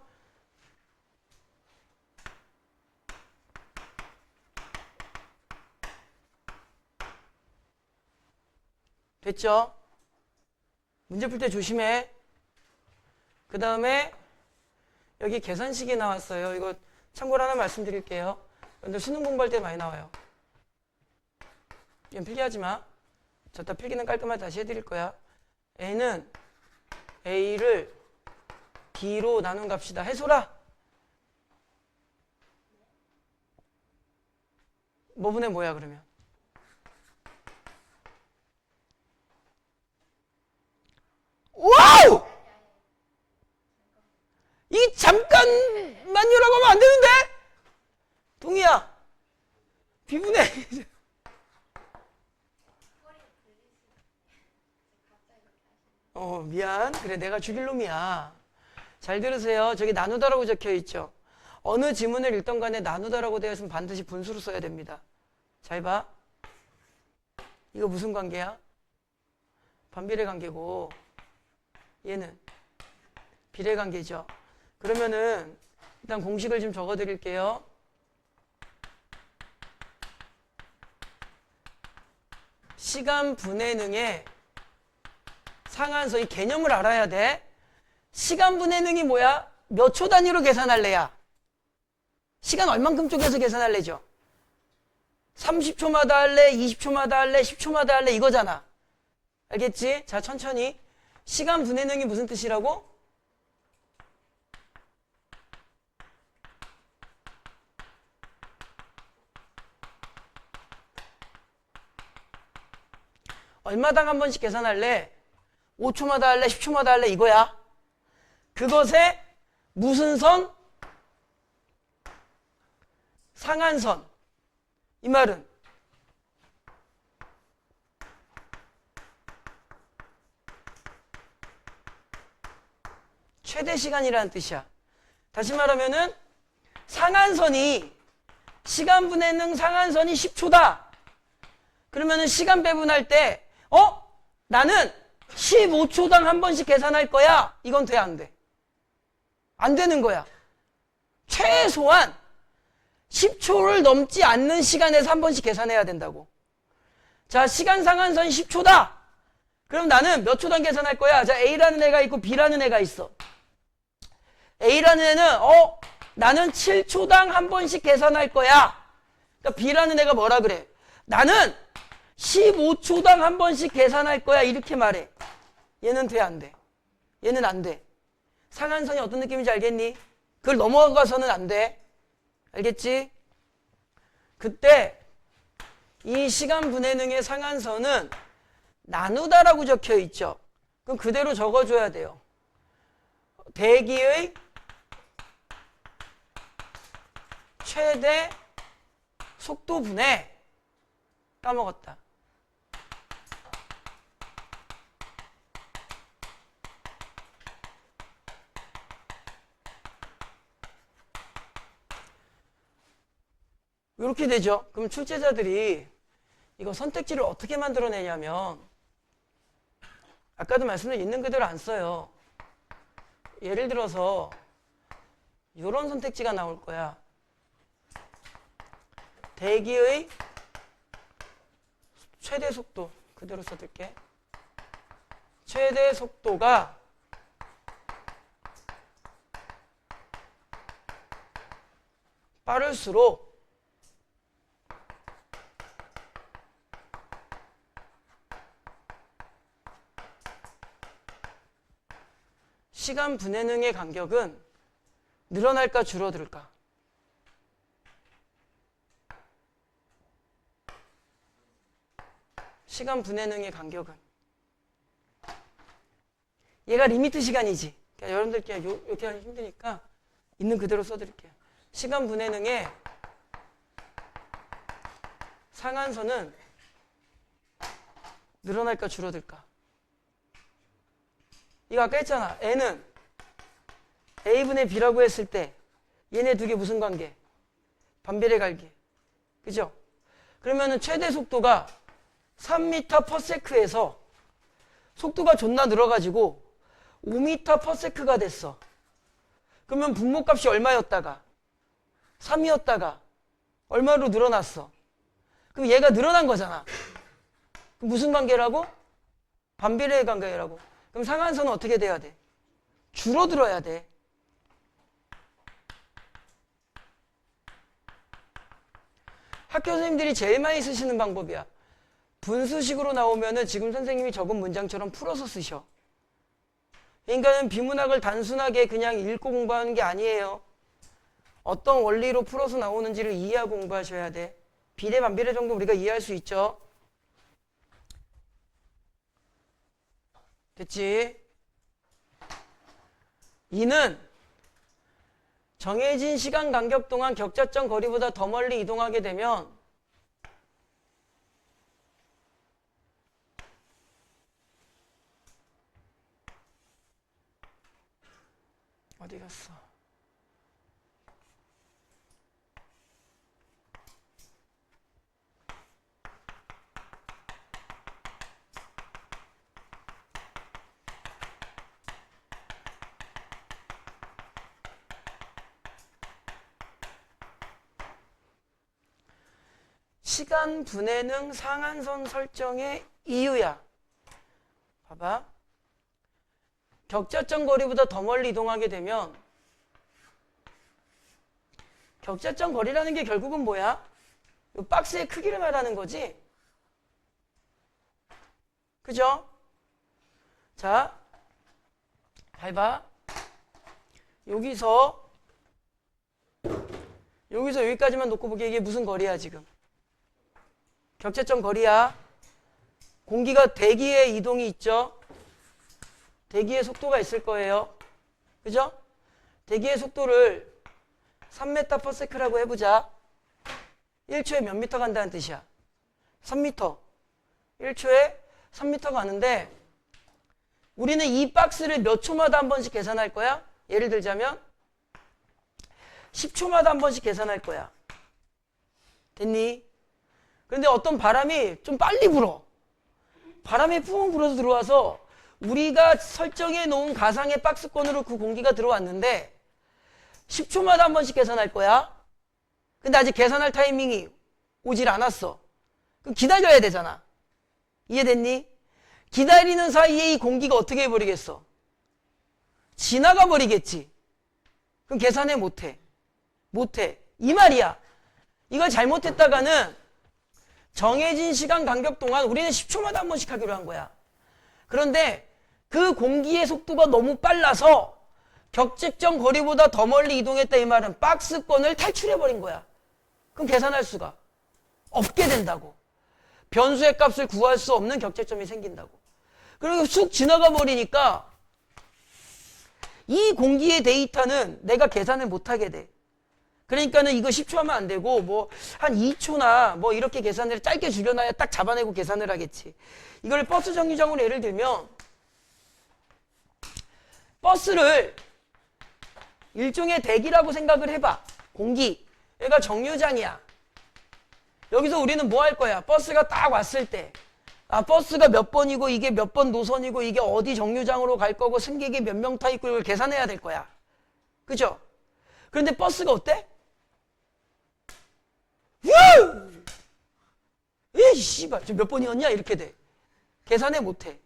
됐죠? 문제 풀 때 조심해. 그 다음에 여기 계산식이 나왔어요. 이거 참고로 하나 말씀드릴게요. 근데 수능 공부할 때 많이 나와요. 이건 필기하지 마. 저따 필기는 깔끔하게 다시 해드릴 거야. A는 A를 B로 나눈 값이다. 해소라. 뭐분의 뭐야 그러면? 와우! 이 잠깐만요라고 하면 안 되는데? 동희야, B분의 미안. 그래, 내가 죽일 놈이야. 잘 들으세요. 저기 나누다라고 적혀 있죠. 어느 지문을 읽던 간에 나누다라고 되어 있으면 반드시 분수로 써야 됩니다. 잘 봐. 이거 무슨 관계야? 반비례 관계고 얘는 비례 관계죠. 그러면은 일단 공식을 좀 적어 드릴게요. 시간 분해능의 상한서, 이 개념을 알아야 돼. 시간 분해능이 뭐야? 몇 초 단위로 계산할래야? 시간 얼만큼 쪼개서 계산할래죠? 30초마다 할래? 20초마다 할래? 10초마다 할래? 이거잖아. 알겠지? 자, 천천히. 시간 분해능이 무슨 뜻이라고? 얼마당 한 번씩 계산할래? 5초마다 할래? 10초마다 할래? 이거야. 그것에 무슨 선? 상한선. 이 말은 최대 시간이라는 뜻이야. 다시 말하면은 상한선이 시간 분해능 상한선이 10초다. 그러면은 시간 배분할 때 나는 15초당 한 번씩 계산할 거야. 이건 돼, 안 돼? 안 되는 거야. 최소한 10초를 넘지 않는 시간에서 한 번씩 계산해야 된다고. 자, 시간 상한선 10초다. 그럼 나는 몇 초당 계산할 거야? 자, A라는 애가 있고 B라는 애가 있어. A라는 애는 나는 7초당 한 번씩 계산할 거야. 그러니까 B라는 애가 뭐라 그래? 나는 15초당 한 번씩 계산할 거야. 이렇게 말해. 얘는 돼, 안 돼? 얘는 안 돼. 상한선이 어떤 느낌인지 알겠니? 그걸 넘어가서는 안 돼. 알겠지? 그때 이 시간분해능의 상한선은 나누다라고 적혀 있죠. 그럼 그대로 적어줘야 돼요. 대기의 최대 속도분해. 까먹었다. 이렇게 되죠. 그럼 출제자들이 이거 선택지를 어떻게 만들어내냐면 아까도 말씀드린 있는 그대로 안 써요. 예를 들어서 이런 선택지가 나올 거야. 대기의 최대 속도 그대로 써둘게. 최대 속도가 빠를수록 시간 분해능의 간격은 늘어날까 줄어들까? 시간 분해능의 간격은 얘가 리미트 시간이지. 그러니까 여러분들께 이렇게 하기 힘드니까 있는 그대로 써드릴게요. 시간 분해능의 상한선은 늘어날까 줄어들까? 이거 아까 했잖아. N은 A분의 B라고 했을 때 얘네 두 개 무슨 관계? 반비례 관계. 그죠? 그러면은 최대 속도가 3m/s에서 속도가 존나 늘어가지고 5m/s가 됐어. 그러면 분모값이 얼마였다가 3이었다가 얼마로 늘어났어? 그럼 얘가 늘어난 거잖아. 그럼 무슨 관계라고? 반비례 관계라고. 그럼 상한선은 어떻게 돼야 돼? 줄어들어야 돼. 학교 선생님들이 제일 많이 쓰시는 방법이야. 분수식으로 나오면은 지금 선생님이 적은 문장처럼 풀어서 쓰셔. 그러니까는 비문학을 단순하게 그냥 읽고 공부하는 게 아니에요. 어떤 원리로 풀어서 나오는지를 이해하고 공부하셔야 돼. 비례 반비례 정도 우리가 이해할 수 있죠. 됐지? 이는 정해진 시간 간격 동안 격자점 거리보다 더 멀리 이동하게 되면 어디 갔어? 시간 분해능 상한선 설정의 이유야. 봐봐. 격자점 거리보다 더 멀리 이동하게 되면 격자점 거리라는 게 결국은 뭐야? 이 박스의 크기를 말하는 거지. 그죠? 자, 봐봐. 여기서 여기까지만 놓고 보기에 이게 무슨 거리야 지금? 격자점 거리야. 공기가 대기의 이동이 있죠. 대기의 속도가 있을 거예요. 그죠? 대기의 속도를 3m/s라고 해보자. 1초에 몇 미터 간다는 뜻이야? 3m. 1초에 3m 가는데 우리는 이 박스를 몇 초마다 한 번씩 계산할 거야? 예를 들자면 10초마다 한 번씩 계산할 거야. 됐니? 그런데 어떤 바람이 좀 빨리 불어. 바람이 푹 불어서 들어와서 우리가 설정해 놓은 가상의 박스권으로 그 공기가 들어왔는데 10초마다 한 번씩 계산할 거야. 근데 아직 계산할 타이밍이 오질 않았어. 그럼 기다려야 되잖아. 이해됐니? 기다리는 사이에 이 공기가 어떻게 해버리겠어? 지나가 버리겠지. 그럼 계산해 못해. 못해. 이 말이야. 이걸 잘못했다가는 정해진 시간 간격 동안 우리는 10초마다 한 번씩 하기로 한 거야. 그런데 그 공기의 속도가 너무 빨라서 격측정 거리보다 더 멀리 이동했다 이 말은 박스권을 탈출해버린 거야. 그럼 계산할 수가 없게 된다고. 변수의 값을 구할 수 없는 격책점이 생긴다고. 그리고 쑥 지나가 버리니까 이 공기의 데이터는 내가 계산을 못하게 돼. 그러니까는 이거 10초 하면 안 되고 뭐 한 2초나 뭐 이렇게 계산을 짧게 줄여놔야 딱 잡아내고 계산을 하겠지. 이걸 버스 정류장으로 예를 들면 버스를 일종의 대기라고 생각을 해봐. 공기. 얘가 정류장이야. 여기서 우리는 뭐 할 거야? 버스가 딱 왔을 때 버스가 몇 번이고 이게 몇 번 노선이고 이게 어디 정류장으로 갈 거고 승객이 몇 명 타 있고 이걸 계산해야 될 거야. 그죠? 그런데 버스가 어때? 에이 씨발 저 몇 번이었냐? 이렇게 돼. 계산해 못해.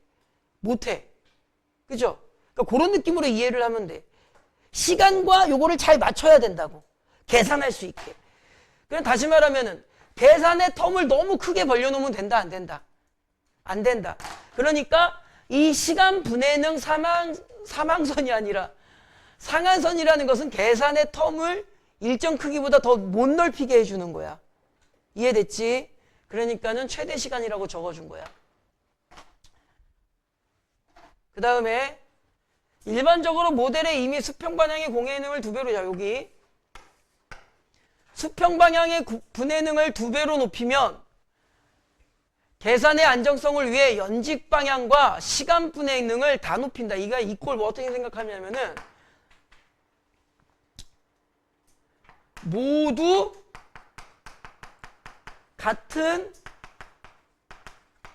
그죠? 그러니까 그런 느낌으로 이해를 하면 돼. 시간과 요거를 잘 맞춰야 된다고. 계산할 수 있게. 그럼 다시 말하면은 계산의 텀을 너무 크게 벌려놓으면 된다, 안 된다? 안 된다. 그러니까 이 시간 분해능 사망선이 아니라 상한선이라는 것은 계산의 텀을 일정 크기보다 더 못 넓히게 해주는 거야. 이해됐지? 그러니까는 최대 시간이라고 적어준 거야. 그 다음에 일반적으로 모델에 이미 수평 방향의 공해능을 2배로 여기 수평 방향의 분해능을 2배로 높이면 계산의 안정성을 위해 연직 방향과 시간 분해능을 다 높인다. 이거 이꼴 뭐 어떻게 생각하냐면은 모두 같은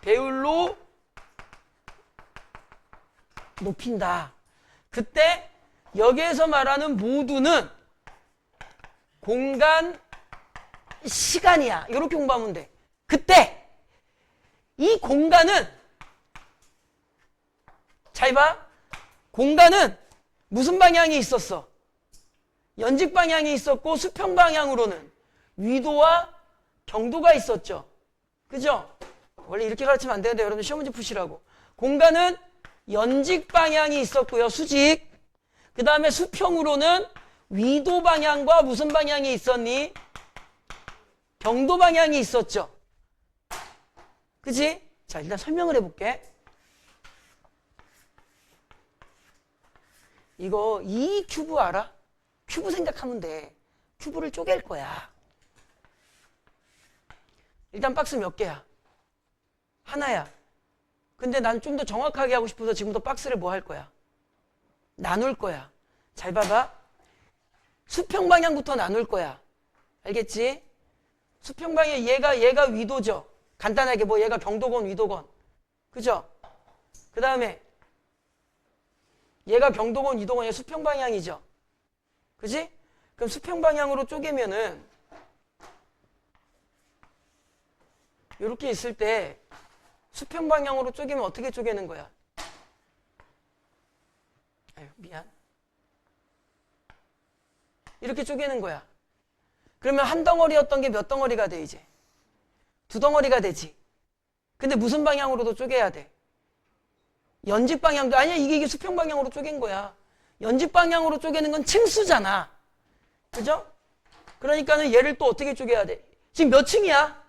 배율로 높인다. 그때 여기에서 말하는 모두는 공간, 시간이야. 이렇게 공부하면 돼. 그때 이 공간은 잘 봐. 공간은 무슨 방향이 있었어? 연직 방향이 있었고 수평 방향으로는 위도와 경도가 있었죠. 그죠? 원래 이렇게 가르치면 안 되는데 여러분들 시험 문제 푸시라고. 공간은 연직 방향이 있었고요. 수직. 그 다음에 수평으로는 위도 방향과 무슨 방향이 있었니? 경도 방향이 있었죠. 그치? 자, 일단 설명을 해볼게. 이거 이 큐브 알아? 큐브 생각하면 돼. 큐브를 쪼갤 거야. 일단 박스 몇 개야? 하나야. 근데 난 좀 더 정확하게 하고 싶어서 지금부터 박스를 뭐 할 거야? 나눌 거야. 잘 봐봐. 수평 방향부터 나눌 거야. 알겠지? 수평 방향 얘가 위도죠. 간단하게 뭐 얘가 경도건 위도건. 그죠? 그 다음에 얘가 경도건 위도건 얘 수평 방향이죠. 그지? 그럼 수평 방향으로 쪼개면은 이렇게 있을 때 수평 방향으로 쪼개면 어떻게 쪼개는 거야? 아유, 미안. 이렇게 쪼개는 거야. 그러면 한 덩어리였던 게 몇 덩어리가 돼 이제? 2덩어리가 되지. 근데 무슨 방향으로도 쪼개야 돼? 연직 방향도 아니야. 이게 수평 방향으로 쪼갠 거야. 연직 방향으로 쪼개는 건 층수잖아. 그죠? 그러니까는 얘를 또 어떻게 쪼개야 돼? 지금 몇 층이야?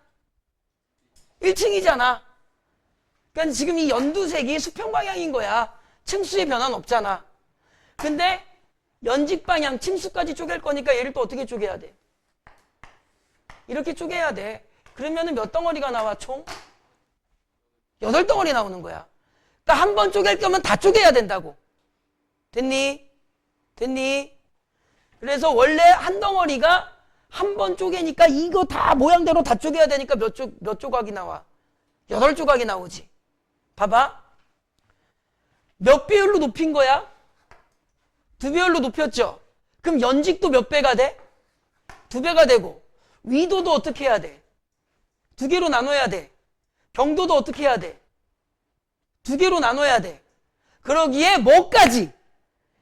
1층이잖아. 그러니까 지금 이 연두색이 수평 방향인 거야. 층수의 변화는 없잖아. 근데 연직 방향, 층수까지 쪼갤 거니까 얘를 또 어떻게 쪼개야 돼? 이렇게 쪼개야 돼. 그러면은 몇 덩어리가 나와, 총? 8덩어리 나오는 거야. 그러니까 한 번 쪼갤 거면 다 쪼개야 된다고. 됐니? 그래서 원래 한 덩어리가 한 번 쪼개니까 이거 다 모양대로 다 쪼개야 되니까 몇 조각이 나와? 8조각이 나오지. 봐봐. 몇 비율로 높인 거야? 2배율로 높였죠? 그럼 연직도 몇 배가 돼? 2배가 되고, 위도도 어떻게 해야 돼? 2개로 나눠야 돼. 경도도 어떻게 해야 돼? 2개로 나눠야 돼. 그러기에 뭐까지?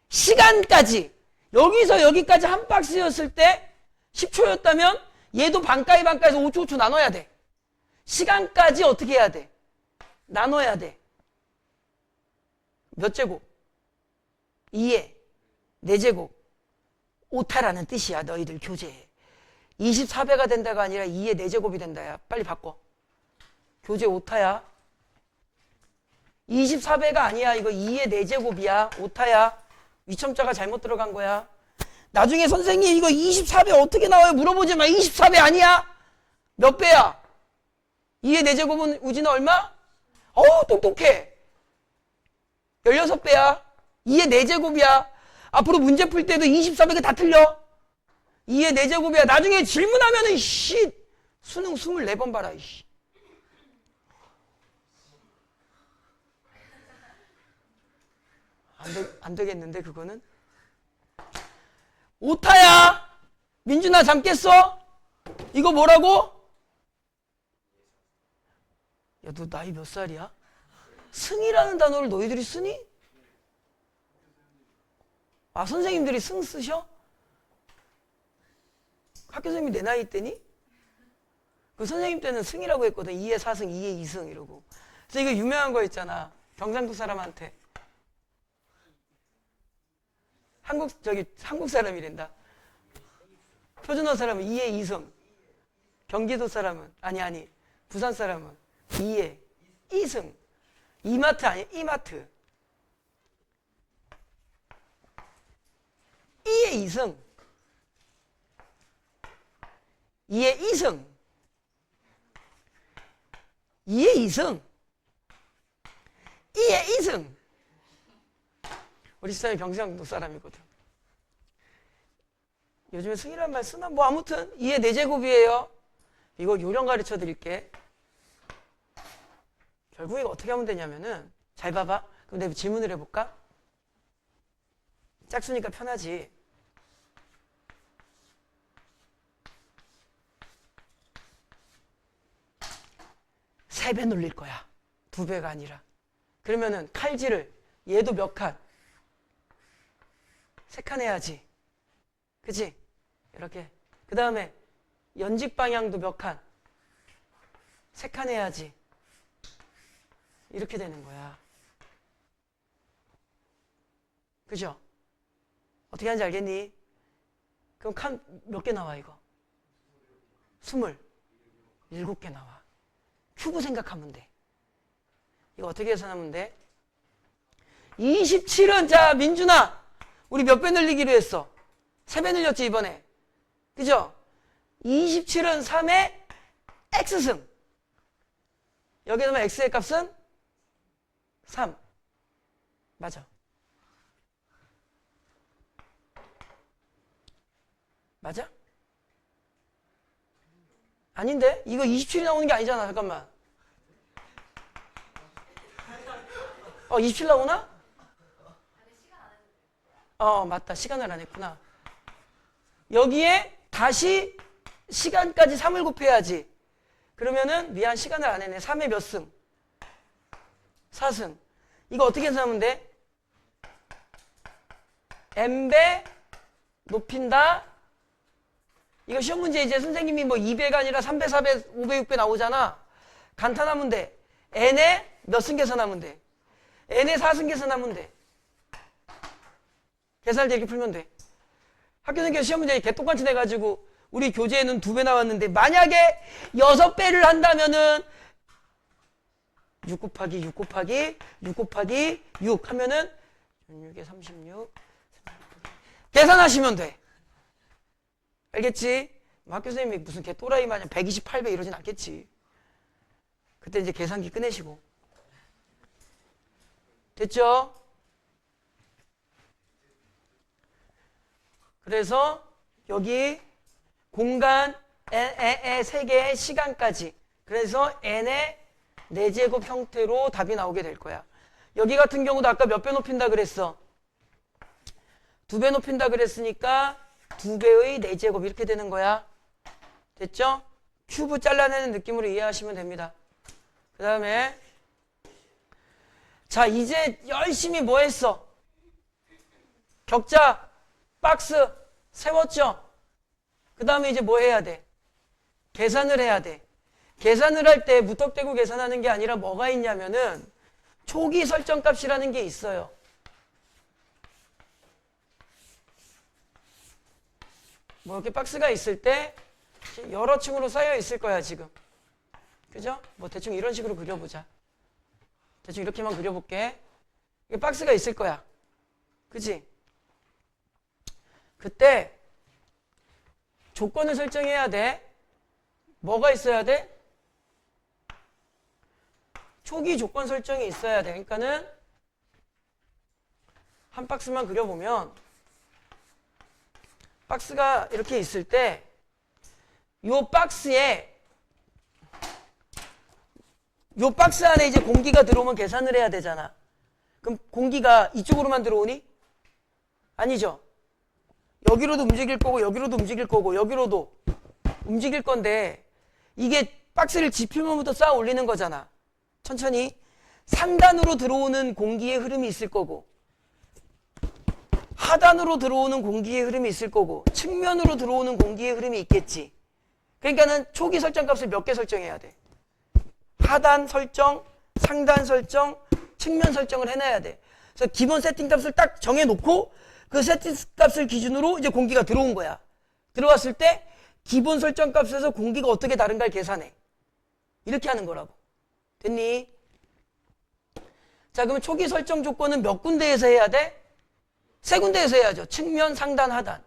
시간까지 여기서 여기까지 한 박스였을 때 10초였다면 얘도 반가이 반가에서 5초 5초 나눠야 돼. 시간까지 어떻게 해야 돼? 나눠야 돼. 몇 제곱? 2에 4제곱. 오타라는 뜻이야. 너희들 교재에. 24배가 된다가 아니라 2에 4제곱이 된다야. 빨리 바꿔. 교재 오타야. 24배가 아니야. 이거 2에 4제곱이야. 오타야. 위첨자가 잘못 들어간 거야. 나중에 선생님 이거 24배 어떻게 나와요? 물어보지 마. 24배 아니야. 몇 배야? 2의 4제곱은 우진아 얼마? 어우 똑똑해. 16배야. 2의 4제곱이야. 앞으로 문제 풀 때도 24배가 다 틀려. 2의 4제곱이야. 나중에 질문하면은 씨 수능 24번 봐라. 씨. 안 되겠는데 그거는? 오타야. 민준아 잠 깼어? 이거 뭐라고? 야, 너 나이 몇 살이야? 승이라는 단어를 너희들이 쓰니? 아, 선생님들이 승 쓰셔? 학교 선생님이 내 나이 때니? 그 선생님 때는 승이라고 했거든. 2에 4승, 2에 2승 이러고. 그래서 이거 유명한 거 있잖아. 경상도 사람한테. 한국 사람이란다. 표준어 사람은 2에 2승. 경기도 사람은, 아니. 부산 사람은 2에 2승. 이마트 아니야? 이마트. 2에 2승. 2에 2승. 2에 2승. 2에 2승. 우리 집사람이 경상도 사람이거든. 요즘에 승이란 말 쓰나? 뭐 아무튼 2의 4제곱이에요. 이거 요령 가르쳐 드릴게. 결국 이거 어떻게 하면 되냐면은 잘 봐봐. 그럼 내가 질문을 해볼까? 짝수니까 편하지. 3배 놀릴 거야. 2배가 아니라. 그러면은 칼질을 얘도 몇 칸? 3칸 해야지. 그치? 이렇게. 그 다음에 연직 방향도 몇 칸? 3칸 해야지. 이렇게 되는 거야. 그죠? 어떻게 하는지 알겠니? 그럼 칸 몇 개 나와 이거? 27개 나와. 큐브 생각하면 돼. 이거 어떻게 계산하면 돼? 27은 자 민준아 우리 몇 배 늘리기로 했어? 3배 늘렸지 이번에. 그죠? 27은 3의 x승. 여기에 넣으면 x의 값은 3. 맞아. 맞아? 아닌데? 이거 27이 나오는 게 아니잖아. 잠깐만. 27 나오나? 맞다. 시간을 안 했구나. 여기에 다시 시간까지 3을 곱해야지. 그러면은 미안 시간을 안 했네. 3의 몇 승? 4승. 이거 어떻게 계산하면 돼? n배 높인다. 이거 시험 문제 이제 선생님이 뭐 2배가 아니라 3배, 4배, 5배, 6배 나오잖아. 간단하면 돼. n의 몇 승 계산하면 돼. n의 4승 계산하면 돼. 계산을 이렇게 풀면 돼. 학교는 시험 문제 개똑같이 내가지고 우리 교재에는 2배 나왔는데 만약에 6배를 한다면은 6 곱하기 6 곱하기 6 곱하기 6 하면은 6에 36 계산하시면 돼. 알겠지? 학교 선생님이 무슨 개또라이 마냥 128배 이러진 않겠지. 그때 이제 계산기 꺼내시고. 됐죠? 그래서 여기 공간 n의 3개의 시간까지. 그래서 n의 4제곱 형태로 답이 나오게 될 거야. 여기 같은 경우도 아까 몇 배 높인다 그랬어? 2배 높인다 그랬으니까 2배의 4제곱 이렇게 되는 거야. 됐죠? 큐브 잘라내는 느낌으로 이해하시면 됩니다. 그 다음에 자 이제 열심히 뭐 했어? 격자 박스 세웠죠? 그 다음에 이제 뭐 해야 돼? 계산을 해야 돼. 계산을 할 때 무턱대고 계산하는 게 아니라 뭐가 있냐면은 초기 설정 값이라는 게 있어요. 뭐 이렇게 박스가 있을 때 여러 층으로 쌓여 있을 거야 지금. 그죠? 뭐 대충 이런 식으로 그려보자. 대충 이렇게만 그려볼게. 이게 박스가 있을 거야. 그치? 그때 조건을 설정해야 돼. 뭐가 있어야 돼? 초기 조건 설정이 있어야 돼. 그러니까는 한 박스만 그려보면 박스가 이렇게 있을 때 이 박스에 이 박스 안에 이제 공기가 들어오면 계산을 해야 되잖아. 그럼 공기가 이쪽으로만 들어오니? 아니죠. 여기로도 움직일 거고 여기로도 움직일 거고 여기로도 움직일 건데 이게 박스를 지표면부터 쌓아 올리는 거잖아. 천천히 상단으로 들어오는 공기의 흐름이 있을 거고 하단으로 들어오는 공기의 흐름이 있을 거고 측면으로 들어오는 공기의 흐름이 있겠지. 그러니까는 초기 설정 값을 몇 개 설정해야 돼. 하단 설정, 상단 설정, 측면 설정을 해놔야 돼. 그래서 기본 세팅 값을 딱 정해놓고 그 세팅 값을 기준으로 이제 공기가 들어온 거야. 들어왔을 때 기본 설정 값에서 공기가 어떻게 다른가를 계산해. 이렇게 하는 거라고. 됐니? 자, 그러면 초기 설정 조건은 몇 군데에서 해야 돼? 세 군데에서 해야죠. 측면, 상단, 하단.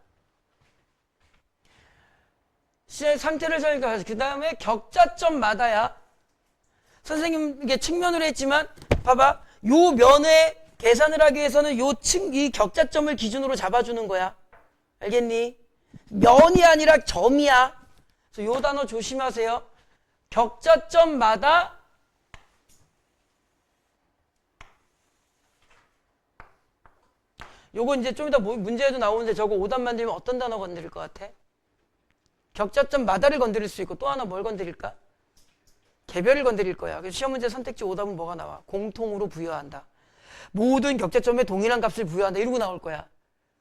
상태를 설정해서 그 다음에 격자점마다야. 선생님 이게 측면으로 했지만 봐봐. 요 면에 계산을 하기 위해서는 이 격자점을 기준으로 잡아주는 거야. 알겠니? 면이 아니라 점이야. 그래서 요 단어 조심하세요. 격자점마다 요거 이제 좀 이따 문제에도 나오는데 저거 오답 만들면 어떤 단어 건드릴 것 같아? 격자점마다를 건드릴 수 있고 또 하나 뭘 건드릴까? 개별을 건드릴 거야. 그래서 시험 문제 선택지 오답은 뭐가 나와? 공통으로 부여한다. 모든 격자점에 동일한 값을 부여한다. 이러고 나올 거야.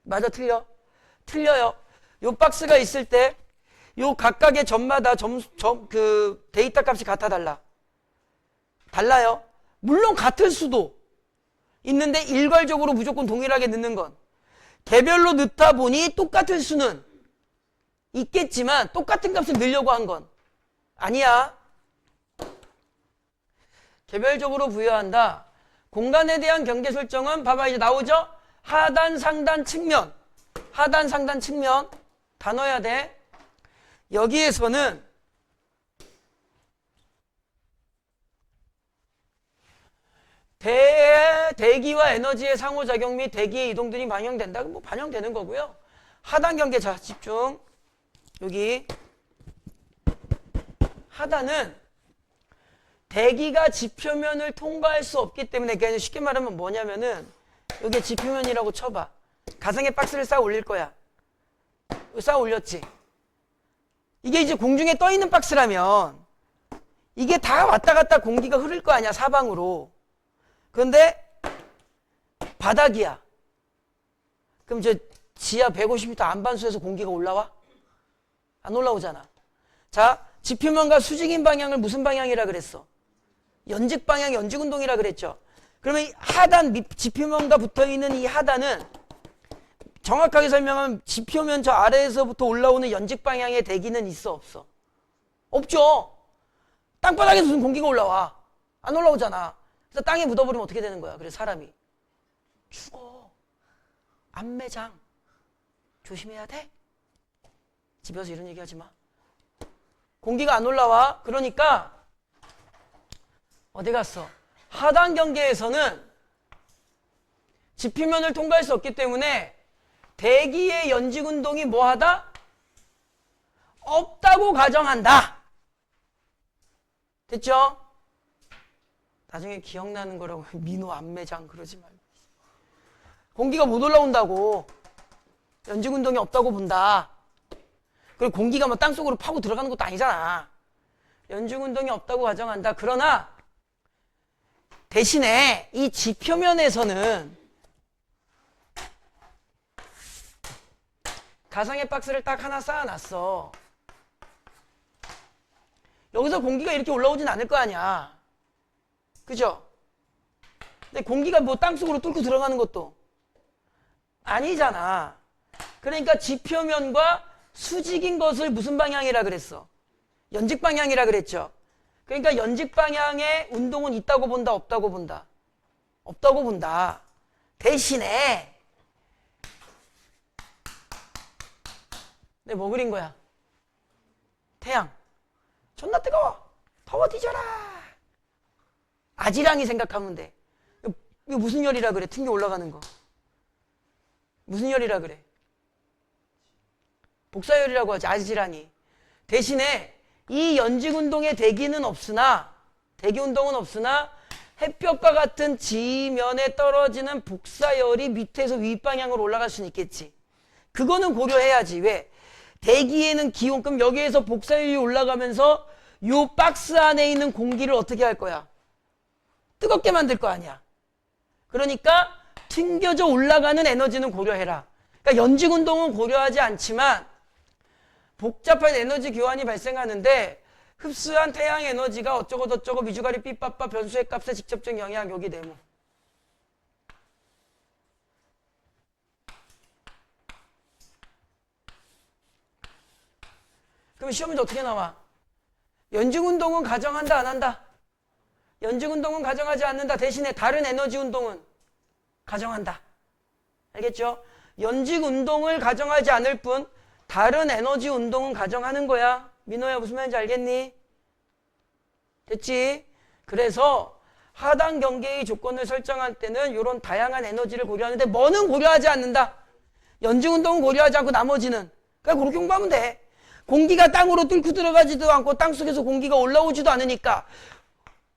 맞아, 틀려? 틀려요. 요 박스가 있을 때 요 각각의 점마다 그 데이터 값이 같아 달라요. 물론 같을 수도 있는데 일괄적으로 무조건 동일하게 넣는 건 개별로 넣다 보니 똑같을 수는 있겠지만 똑같은 값을 넣으려고 한 건 아니야. 개별적으로 부여한다. 공간에 대한 경계 설정은 봐봐 이제 나오죠? 하단, 상단, 측면. 하단, 상단, 측면 다 넣어야 돼. 여기에서는 대기와 에너지의 상호작용 및 대기의 이동 등이 반영된다. 뭐 반영되는 거고요. 하단 경계 자 집중. 여기 하단은 대기가 지표면을 통과할 수 없기 때문에 그냥 쉽게 말하면 뭐냐면은 여기 지표면이라고 쳐봐. 가상의 박스를 쌓아 올릴 거야. 쌓아 올렸지. 이게 이제 공중에 떠 있는 박스라면 이게 다 왔다 갔다 공기가 흐를 거 아니야, 사방으로. 그런데 바닥이야. 그럼 이제 지하 150m 안반수에서 공기가 올라와? 안 올라오잖아. 자, 지표면과 수직인 방향을 무슨 방향이라 그랬어? 연직 방향, 연직 운동이라 그랬죠. 그러면 이 하단, 지표면과 붙어있는 이 하단은 정확하게 설명하면 지표면 저 아래에서부터 올라오는 연직 방향의 대기는 있어, 없어? 없죠. 땅바닥에서 무슨 공기가 올라와? 안 올라오잖아. 그래서 땅에 묻어버리면 어떻게 되는 거야? 그래서 사람이 죽어. 안매장 조심해야 돼. 집에 와서 이런 얘기 하지 마. 공기가 안 올라와. 그러니까 어디 갔어? 하단 경계에서는 지표면을 통과할 수 없기 때문에 대기의 연직 운동이 뭐하다? 없다고 가정한다. 됐죠? 나중에 기억나는 거라고 민호 안매장 그러지 말고. 공기가 못 올라온다고 연직 운동이 없다고 본다. 그리고 공기가 뭐 땅속으로 파고 들어가는 것도 아니잖아. 연직 운동이 없다고 가정한다. 그러나 대신에 이 지표면에서는 가상의 박스를 딱 하나 쌓아놨어. 여기서 공기가 이렇게 올라오진 않을 거 아니야. 그죠? 근데 공기가 뭐 땅속으로 뚫고 들어가는 것도 아니잖아. 그러니까 지표면과 수직인 것을 무슨 방향이라 그랬어? 연직 방향이라 그랬죠. 그러니까 연직 방향의 운동은 있다고 본다, 없다고 본다? 없다고 본다. 대신에 뭐 그린 거야? 태양. 존나 뜨거워. 더워 뒤져라. 아지랑이 생각하면 돼. 이거 무슨 열이라 그래? 튕겨 올라가는 거. 무슨 열이라 그래? 복사열이라고 하지. 아지랑이. 대신에 이 연직운동의 대기는 없으나, 대기운동은 없으나 햇볕과 같은 지면에 떨어지는 복사열이 밑에서 윗방향으로 올라갈 수는 있겠지. 그거는 고려해야지. 왜? 대기에는 기온, 그럼 여기에서 복사열이 올라가면서 요 박스 안에 있는 공기를 어떻게 할 거야? 뜨겁게 만들 거 아니야. 그러니까 튕겨져 올라가는 에너지는 고려해라. 그러니까 연직운동은 고려하지 않지만 복잡한 에너지 교환이 발생하는데 흡수한 태양 에너지가 어쩌고 저쩌고 미주가리 삐빠빠 변수의 값에 직접적 영향. 여기 네모. 그럼 시험이 어떻게 나와? 연직운동은 가정한다 안 한다? 연직운동은 가정하지 않는다. 대신에 다른 에너지 운동은 가정한다. 알겠죠? 연직운동을 가정하지 않을 뿐 다른 에너지 운동은 가정하는 거야. 민호야 무슨 말인지 알겠니? 됐지? 그래서 하단 경계의 조건을 설정할 때는 이런 다양한 에너지를 고려하는데 뭐는 고려하지 않는다. 연직운동은 고려하지 않고 나머지는 그냥 그렇게 공부하면 돼. 공기가 땅으로 뚫고 들어가지도 않고 땅속에서 공기가 올라오지도 않으니까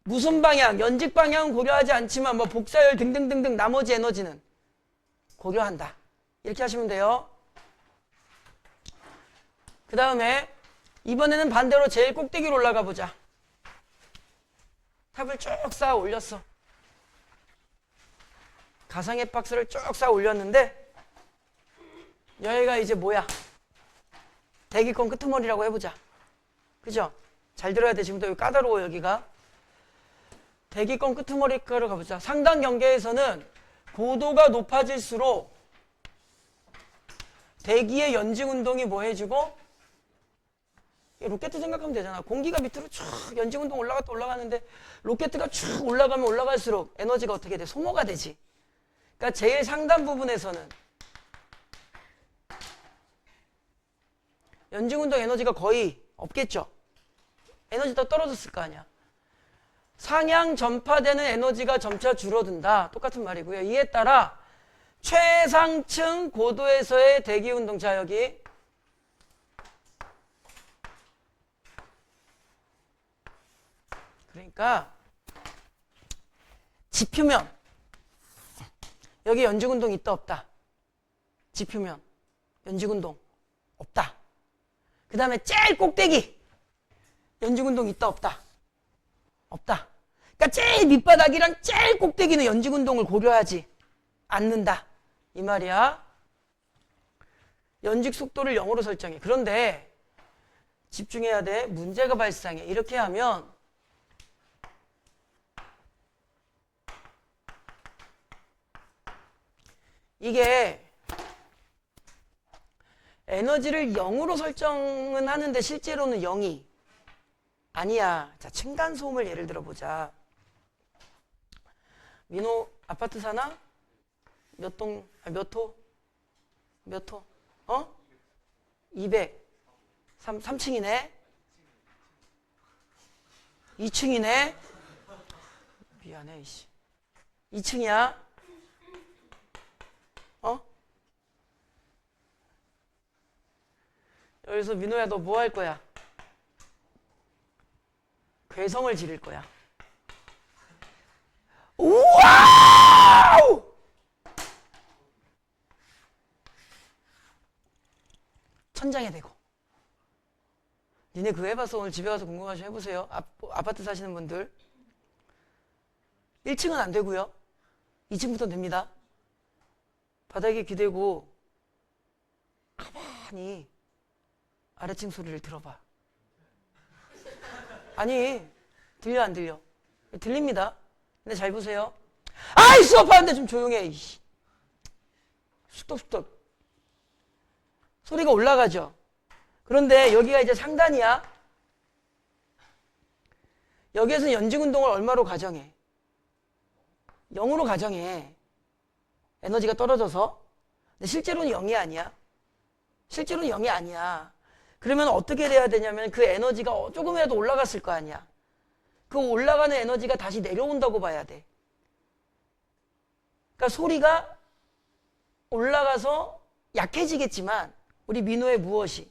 무슨 방향, 연직 방향은 고려하지 않지만 뭐 복사열 등등등등 나머지 에너지는 고려한다. 이렇게 하시면 돼요. 그 다음에 이번에는 반대로 제일 꼭대기로 올라가 보자. 탑을 쭉 쌓아 올렸어. 가상의 박스를 쭉 쌓아 올렸는데 여기가 이제 뭐야? 대기권 끄트머리라고 해보자. 그죠? 잘 들어야 돼. 지금도 여기 까다로워 여기가. 대기권 끄트머리가로 가보자. 상단 경계에서는 고도가 높아질수록 대기의 연직운동이 뭐 해주고? 로켓 생각하면 되잖아. 공기가 밑으로 쭉 연직운동 올라갔다 올라가는데 로켓가 쭉 올라가면 올라갈수록 에너지가 어떻게 돼? 소모가 되지. 그러니까 제일 상단 부분에서는 연직운동 에너지가 거의 없겠죠. 에너지 더 떨어졌을 거 아니야. 상향 전파되는 에너지가 점차 줄어든다. 똑같은 말이고요. 이에 따라 최상층 고도에서의 대기운동. 자 여기 그러니까 지표면 여기 연직운동 있다 없다? 지표면 연직운동 없다. 그 다음에 제일 꼭대기 연직운동 있다 없다? 없다. 그러니까 제일 밑바닥이랑 제일 꼭대기는 연직운동을 고려하지 않는다 이 말이야. 연직 속도를 0으로 설정해. 그런데 집중해야 돼. 문제가 발생해. 이렇게 하면 이게 에너지를 0으로 설정은 하는데 실제로는 0이 아니야. 자, 층간소음을 예를 들어 보자. 민호 아파트 사나? 몇 동, 몇 호? 몇 호? 200. 3층이네? 2층이네? 미안해, 이씨. 2층이야? 여기서 민호야, 너 뭐 할 거야? 괴성을 지를 거야. 우와! 천장에 대고. 니네 그거 해봐서 오늘 집에 가서 궁금하시면 해보세요. 아파트 사시는 분들. 1층은 안 되고요. 2층부터 됩니다. 바닥에 기대고 가만히 아니, 아래층 소리를 들어봐. 아니, 들려 안 들려? 들립니다. 근데 잘 보세요. 아이, 수업하는데 좀 조용해. 쑥덕쑥덕. 소리가 올라가죠. 그런데 여기가 이제 상단이야. 여기에서는 연직운동을 얼마로 가정해? 0으로 가정해. 에너지가 떨어져서. 근데 실제로는 0이 아니야. 실제로는 0이 아니야. 그러면 어떻게 돼야 되냐면 그 에너지가 조금이라도 올라갔을 거 아니야. 그 올라가는 에너지가 다시 내려온다고 봐야 돼. 그러니까 소리가 올라가서 약해지겠지만 우리 민호의 무엇이?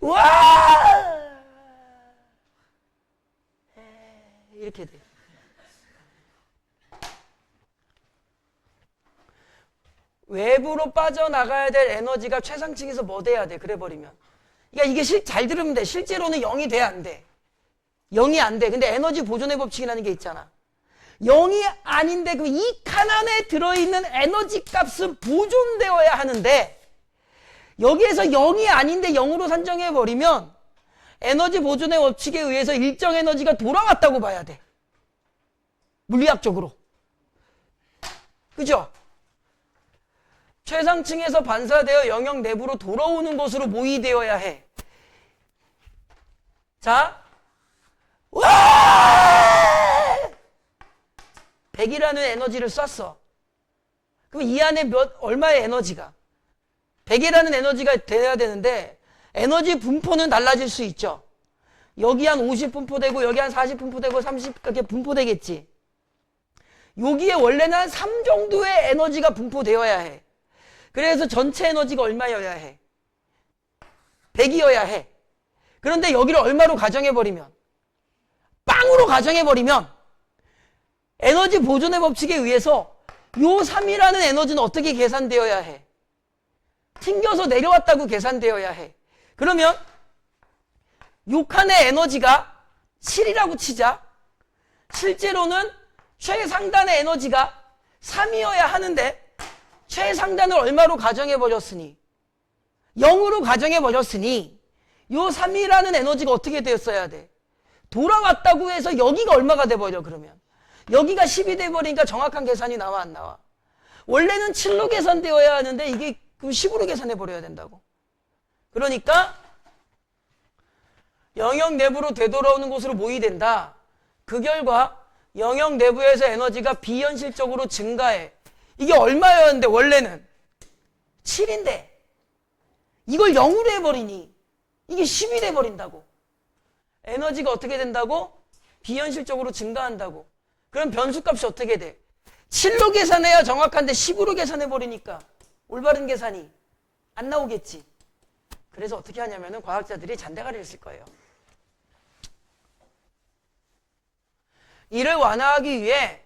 와! 이렇게 돼. 외부로 빠져나가야 될 에너지가 최상층에서 뭐 돼야 돼? 그래 버리면. 그러니까 이게 잘 들으면 돼. 실제로는 0이 돼, 안 돼? 0이 안 돼. 근데 에너지 보존의 법칙이라는 게 있잖아. 0이 아닌데 그 이 칸 안에 들어있는 에너지 값은 보존되어야 하는데 여기에서 0이 아닌데 0으로 산정해버리면 에너지 보존의 법칙에 의해서 일정 에너지가 돌아왔다고 봐야 돼. 물리학적으로. 그죠? 최상층에서 반사되어 영역 내부로 돌아오는 것으로 모의되어야 해. 자, 와! 100이라는 에너지를 쐈어. 그럼 이 안에 얼마의 에너지가? 100이라는 에너지가 돼야 되는데 에너지 분포는 달라질 수 있죠. 여기 한 50 분포되고 여기 한 40 분포되고 30 그렇게 분포되겠지. 여기에 원래는 한 3 정도의 에너지가 분포되어야 해. 그래서 전체 에너지가 얼마여야 해? 100이어야 해. 그런데 여기를 얼마로 가정해버리면? 빵으로 가정해버리면 에너지 보존의 법칙에 의해서 요 3이라는 에너지는 어떻게 계산되어야 해? 튕겨서 내려왔다고 계산되어야 해. 그러면 요 칸의 에너지가 7이라고 치자. 실제로는 최상단의 에너지가 3이어야 하는데 최상단을 얼마로 가정해버렸으니 0으로 가정해버렸으니 요 3이라는 에너지가 어떻게 되었어야 돼? 돌아왔다고 해서 여기가 얼마가 돼버려 그러면? 여기가 10이 돼버리니까 정확한 계산이 나와 안 나와? 원래는 7로 계산되어야 하는데 이게 그럼 10으로 계산해버려야 된다고. 그러니까 영역 내부로 되돌아오는 곳으로 모의된다. 그 결과 영역 내부에서 에너지가 비현실적으로 증가해. 이게 얼마였는데 원래는 7인데 이걸 0으로 해버리니 이게 10이 돼버린다고. 에너지가 어떻게 된다고? 비현실적으로 증가한다고. 그럼 변수값이 어떻게 돼? 7로 계산해야 정확한데 10으로 계산해버리니까 올바른 계산이 안 나오겠지. 그래서 어떻게 하냐면은 과학자들이 잔대가리를 쓸 거예요. 이를 완화하기 위해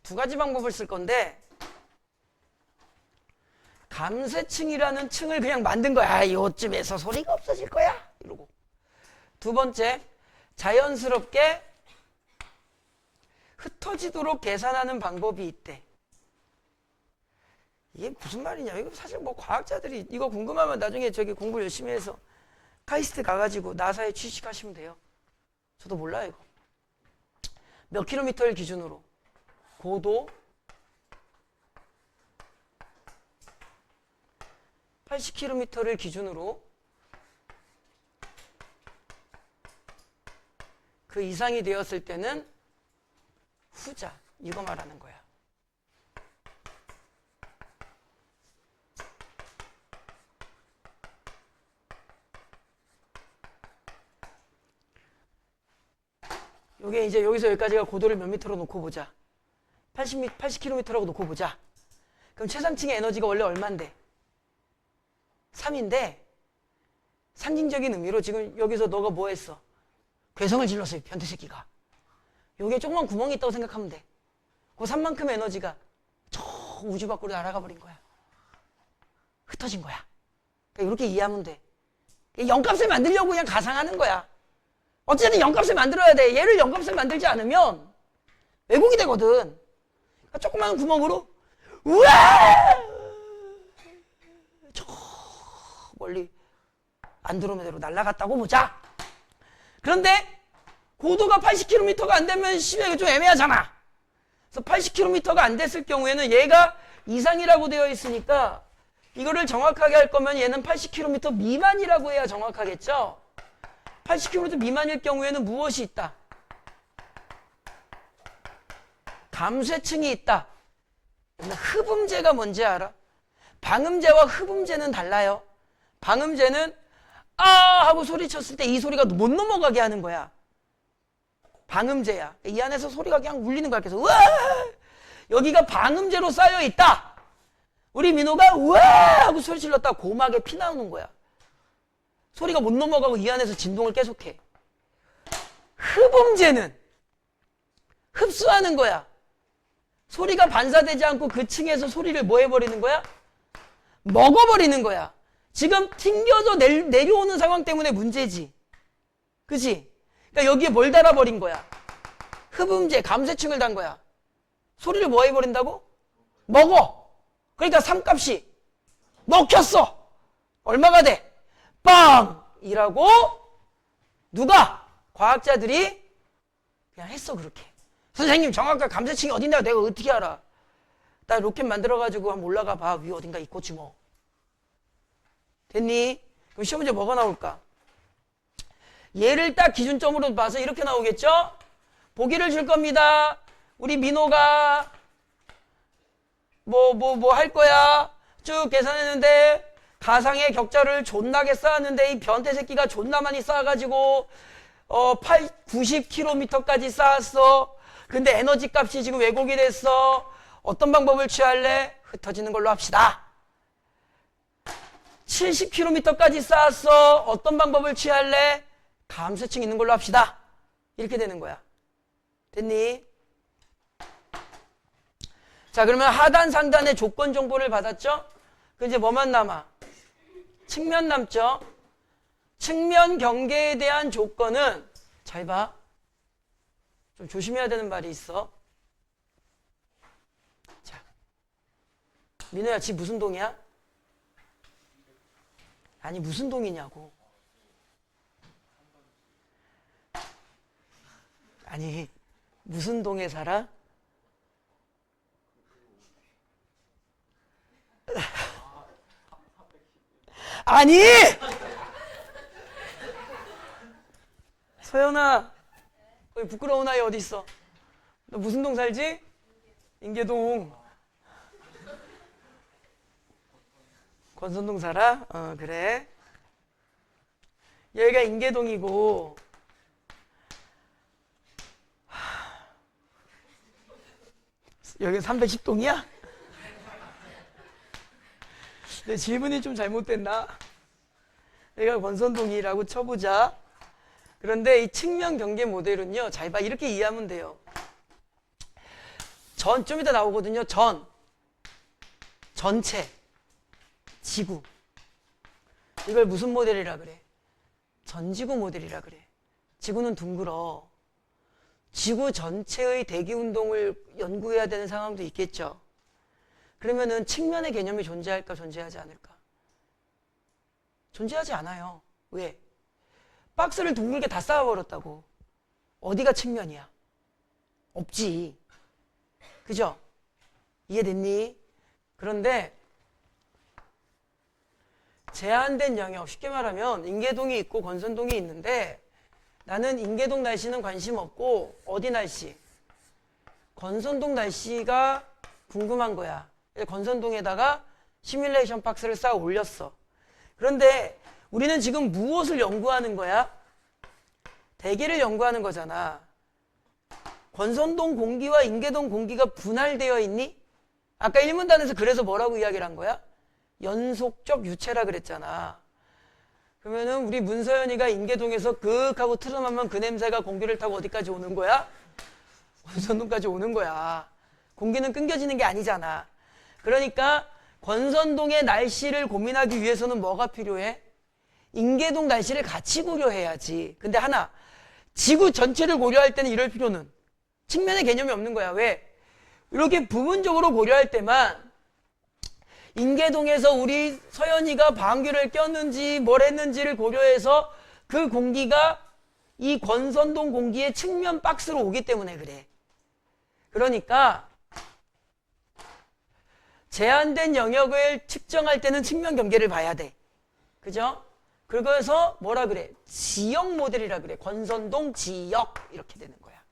두 가지 방법을 쓸 건데 감쇄층이라는 층을 그냥 만든 거야. 아, 요쯤에서 소리가 없어질 거야. 이러고. 두 번째, 자연스럽게 흩어지도록 계산하는 방법이 있대. 이게 무슨 말이냐? 이거 사실 뭐 과학자들이 이거 궁금하면 나중에 저기 공부 열심히 해서 카이스트 가가지고 나사에 취직하시면 돼요. 저도 몰라요 이거. 몇 킬로미터를 기준으로 고도 80km를 기준으로 그 이상이 되었을 때는 후자, 이거 말하는 거야. 요게 이제 여기서 여기까지가 고도를 몇 미터로 놓고 보자. 80km라고 놓고 보자. 그럼 최상층의 에너지가 원래 얼만데? 3인데 상징적인 의미로 지금 여기서 너가 뭐 했어? 괴성을 질렀어, 변태 새끼가. 여기에 조그만 구멍이 있다고 생각하면 돼. 그 3만큼의 에너지가 저 우주 밖으로 날아가 버린 거야. 흩어진 거야. 그러니까 이렇게 이해하면 돼. 0값을 만들려고 그냥 가상하는 거야. 어쨌든 0값을 만들어야 돼. 얘를 0값을 만들지 않으면 왜곡이 되거든. 그러니까 조그만 구멍으로 우와! 저 안드로메다로 날아갔다고 보자. 그런데 고도가 80km가 안 되면 이거 좀 애매하잖아. 그래서 80km가 안 됐을 경우에는 얘가 이상이라고 되어 있으니까 이거를 정확하게 할 거면 얘는 80km 미만이라고 해야 정확하겠죠? 80km 미만일 경우에는 무엇이 있다? 감쇄층이 있다. 흡음재가 뭔지 알아? 방음재와 흡음재는 달라요. 방음재는 아 하고 소리쳤을 때 이 소리가 못 넘어가게 하는 거야. 방음재야. 이 안에서 소리가 그냥 울리는 거야. 그래서 우와! 여기가 방음재로 쌓여 있다. 우리 민호가 우와! 하고 소리 질렀다. 고막에 피 나오는 거야. 소리가 못 넘어가고 이 안에서 진동을 계속해. 흡음재는 흡수하는 거야. 소리가 반사되지 않고 그 층에서 소리를 뭐 해버리는 거야? 먹어버리는 거야. 지금 튕겨져 내려오는 상황 때문에 문제지. 그치? 그러니까 여기에 뭘 달아버린 거야? 흡음재, 감쇄층을 단 거야. 소리를 뭐 해버린다고? 먹어. 그러니까 3값이 먹혔어. 얼마가 돼? 빵이라고 누가? 과학자들이 그냥 했어 그렇게. 선생님 정확한 감쇄층이 어딘가 내가 어떻게 알아? 나 로켓 만들어가지고 한번 올라가 봐. 위에 어딘가 있겠지 뭐. 됐니? 그럼 시험 문제 뭐가 나올까? 얘를 딱 기준점으로 봐서 이렇게 나오겠죠? 보기를 줄 겁니다. 우리 민호가 뭐 할 거야? 쭉 계산했는데 가상의 격자를 존나게 쌓았는데 이 변태 새끼가 존나 많이 쌓아가지고 90km까지 쌓았어. 근데 에너지 값이 지금 왜곡이 됐어. 어떤 방법을 취할래? 흩어지는 걸로 합시다. 70km까지 쌓았어. 어떤 방법을 취할래? 감쇄층 있는 걸로 합시다. 이렇게 되는 거야. 됐니? 자, 그러면 하단 상단의 조건 정보를 받았죠? 그 이제 뭐만 남아? 측면 남죠? 측면 경계에 대한 조건은 잘 봐. 좀 조심해야 되는 말이 있어. 자, 민호야, 지 무슨 동이야? 아니, 무슨 동이냐고. 아니, 무슨 동에 살아? 아니! 서연아, 거기 부끄러운 아이 어디 있어? 너 무슨 동 살지? 인계동. 권선동 살아? 그래. 여기가 인계동이고 여기 310동이야? 내 질문이 좀 잘못됐나? 여기가 권선동이라고 쳐보자. 그런데 이 측면 경계 모델은요, 잘 봐. 이렇게 이해하면 돼요. 좀 이따 나오거든요. 전체, 지구. 이걸 무슨 모델이라 그래? 전지구 모델이라 그래. 지구는 둥글어. 지구 전체의 대기운동을 연구해야 되는 상황도 있겠죠. 그러면은 측면의 개념이 존재할까, 존재하지 않을까? 존재하지 않아요. 왜? 박스를 둥글게 다 쌓아버렸다고. 어디가 측면이야? 없지. 그죠? 이해됐니? 그런데 제한된 영역, 쉽게 말하면 인계동이 있고 권선동이 있는데 나는 인계동 날씨는 관심 없고 어디 날씨? 권선동 날씨가 궁금한 거야. 권선동에다가 시뮬레이션 박스를 쌓아 올렸어. 그런데 우리는 지금 무엇을 연구하는 거야? 대기를 연구하는 거잖아. 권선동 공기와 인계동 공기가 분할되어 있니? 아까 1문단에서 그래서 뭐라고 이야기를 한 거야? 연속적 유체라 그랬잖아. 그러면은 우리 문서연이가 인계동에서 극 하고 트름하면 그 냄새가 공기를 타고 어디까지 오는 거야? 권선동까지 오는 거야. 공기는 끊겨지는 게 아니잖아. 그러니까 권선동의 날씨를 고민하기 위해서는 뭐가 필요해? 인계동 날씨를 같이 고려해야지. 근데 하나, 지구 전체를 고려할 때는 이럴 필요는 측면의 개념이 없는 거야. 왜? 이렇게 부분적으로 고려할 때만 인계동에서 우리 서연이가 방귀를 꼈는지 뭘 했는지를 고려해서 그 공기가 이 권선동 공기의 측면 박스로 오기 때문에 그래. 그러니까 제한된 영역을 측정할 때는 측면 경계를 봐야 돼. 그죠? 그래서 뭐라 그래? 지역 모델이라 그래. 권선동 지역 이렇게 되는 거야.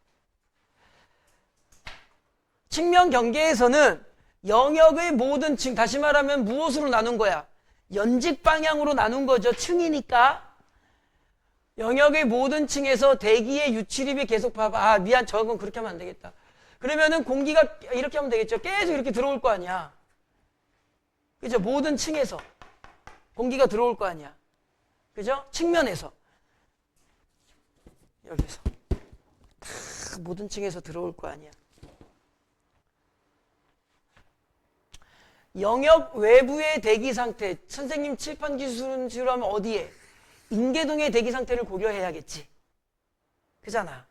측면 경계에서는 영역의 모든 층, 다시 말하면 무엇으로 나눈 거야? 연직 방향으로 나눈 거죠. 층이니까. 영역의 모든 층에서 대기의 유출입이 계속 봐봐. 아, 미안. 저건 그렇게 하면 안 되겠다. 그러면은 공기가 이렇게 하면 되겠죠. 계속 이렇게 들어올 거 아니야. 그죠? 모든 층에서 공기가 들어올 거 아니야. 그죠? 측면에서. 여기서. 다 모든 층에서 들어올 거 아니야. 영역 외부의 대기 상태. 선생님 칠판 기술로 하면 어디에? 인계동의 대기 상태를 고려해야겠지. 그잖아.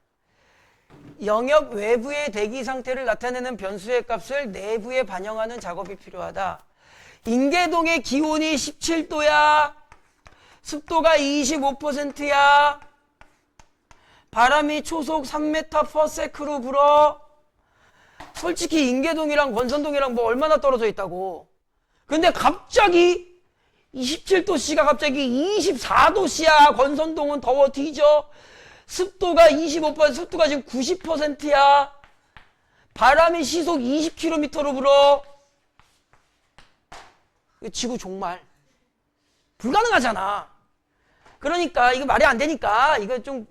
영역 외부의 대기 상태를 나타내는 변수의 값을 내부에 반영하는 작업이 필요하다. 인계동의 기온이 17도야. 습도가 25%야. 바람이 초속 3m/s로 불어. 솔직히 인계동이랑 권선동이랑 뭐 얼마나 떨어져 있다고. 근데 갑자기 27도씨가 갑자기 24도씨야. 권선동은 더워 뒤져. 습도가 25%, 습도가 지금 90%야. 바람이 시속 20km로 불어. 지구 종말. 불가능하잖아. 그러니까 이거 말이 안 되니까 이거 좀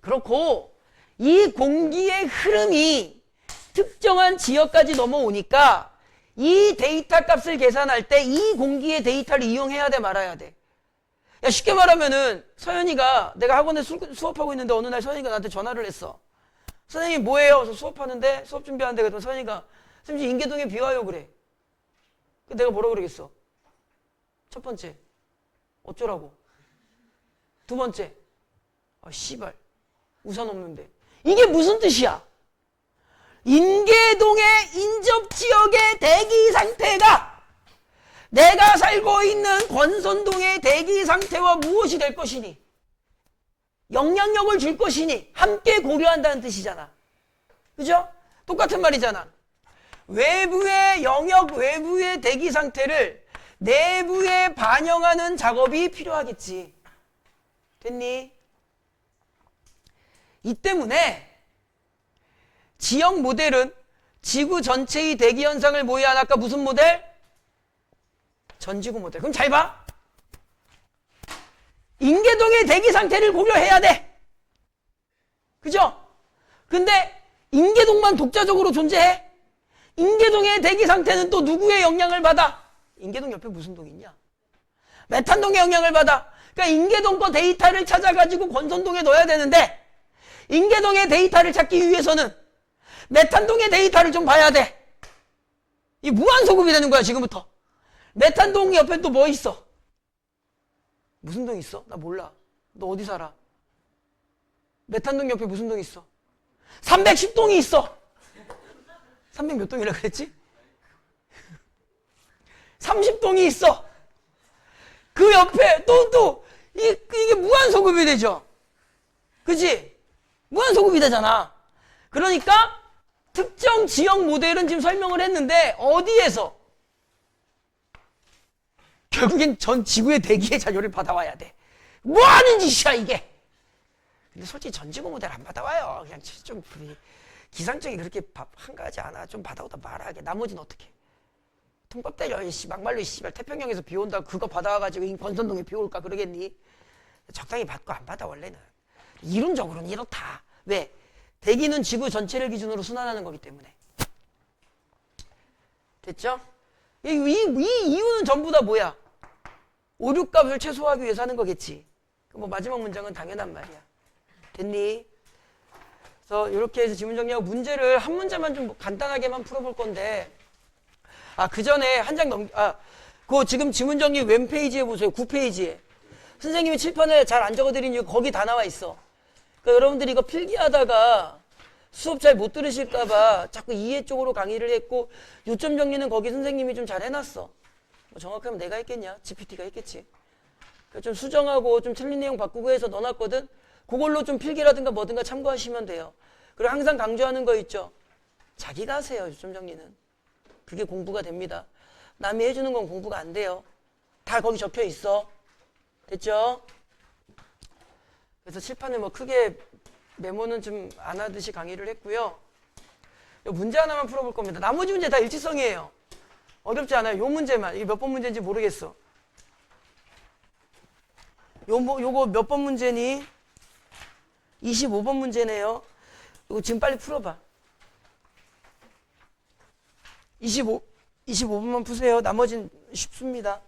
그렇고, 이 공기의 흐름이 특정한 지역까지 넘어오니까 이 데이터 값을 계산할 때 이 공기의 데이터를 이용해야 돼, 말아야 돼. 야, 쉽게 말하면은 서연이가, 내가 학원에 수업하고 있는데 어느 날 서연이가 나한테 전화를 했어. 선생님 뭐해요? 그래서 수업하는데, 수업 준비하는데, 그랬더니 서연이가 선생님 인계동에 비 와요 그래. 내가 뭐라고 그러겠어? 첫 번째, 어쩌라고? 두 번째, 아 씨발 우산 없는데. 이게 무슨 뜻이야? 인계동의 인접지역의 대기 상태가 내가 살고 있는 권선동의 대기 상태와 무엇이 될 것이니, 영향력을 줄 것이니 함께 고려한다는 뜻이잖아. 그죠? 똑같은 말이잖아. 외부의 영역 외부의 대기 상태를 내부에 반영하는 작업이 필요하겠지. 됐니? 이 때문에 지역 모델은 지구 전체의 대기 현상을 모의한, 아까 무슨 모델? 전지구 모델. 그럼 잘 봐. 인계동의 대기 상태를 고려해야 돼. 그죠? 근데 인계동만 독자적으로 존재해? 인계동의 대기 상태는 또 누구의 영향을 받아? 인계동 옆에 무슨 동이 있냐? 메탄동의 영향을 받아. 그러니까 인계동 거 데이터를 찾아가지고 권선동에 넣어야 되는데, 인계동의 데이터를 찾기 위해서는 메탄동의 데이터를 좀 봐야 돼. 이 무한소급이 되는 거야, 지금부터. 메탄동 옆에 또 뭐 있어? 무슨 동 있어? 나 몰라. 너 어디 살아? 메탄동 옆에 무슨 동 있어? 310동이 있어. 300 몇 동이라 그랬지? 30동이 있어. 그 옆에 이게 무한소급이 되죠. 그치? 무한소급이 되잖아. 그러니까 특정 지역 모델은 지금 설명을 했는데, 어디에서? 결국엔 전 지구의 대기의 자료를 받아와야 돼. 뭐 하는 짓이야 이게. 근데 솔직히 전지구 모델 안 받아와요. 그냥 좀 기상청이 그렇게 한가하지 않아. 좀 받아오다 말하게. 나머지는 어떻게? 통밥 때려. 막말로 씨발 태평양에서 비 온다. 그거 받아와가지고 권선동에 비 올까 그러겠니? 적당히 받고 안 받아. 원래는 이론적으로는 이렇다. 왜? 대기는 지구 전체를 기준으로 순환하는 거기 때문에. 됐죠? 이 이유는 전부 다 뭐야? 오류값을 최소화하기 위해서 하는 거겠지. 뭐 마지막 문장은 당연한 말이야. 됐니? 그래서 이렇게 해서 지문 정리하고 문제를 한 문제만 좀 간단하게만 풀어볼 건데, 그 전에 한 장 그거 지금 지문 정리 왼페이지에 보세요. 9페이지에. 선생님이 칠판에 잘 안 적어드린 이유 거기 다 나와 있어. 그러니까 여러분들이 이거 필기하다가 수업 잘 못 들으실까봐 자꾸 이해 쪽으로 강의를 했고 요점 정리는 거기 선생님이 좀 잘 해놨어. 뭐 정확하면 내가 했겠냐? GPT가 했겠지. 좀 수정하고 좀 틀린 내용 바꾸고 해서 넣어놨거든. 그걸로 좀 필기라든가 뭐든가 참고하시면 돼요. 그리고 항상 강조하는 거 있죠. 자기가 하세요. 요점 정리는. 그게 공부가 됩니다. 남이 해주는 건 공부가 안 돼요. 다 거기 적혀 있어. 됐죠? 그래서 칠판에 뭐 크게 메모는 좀 안 하듯이 강의를 했고요. 문제 하나만 풀어볼 겁니다. 나머지 문제 다 일치성이에요. 어렵지 않아요. 요 문제만. 이게 몇 번 문제인지 모르겠어. 요거 몇 번 문제니? 25번 문제네요. 이거 지금 빨리 풀어봐. 25번만 푸세요. 나머진 쉽습니다.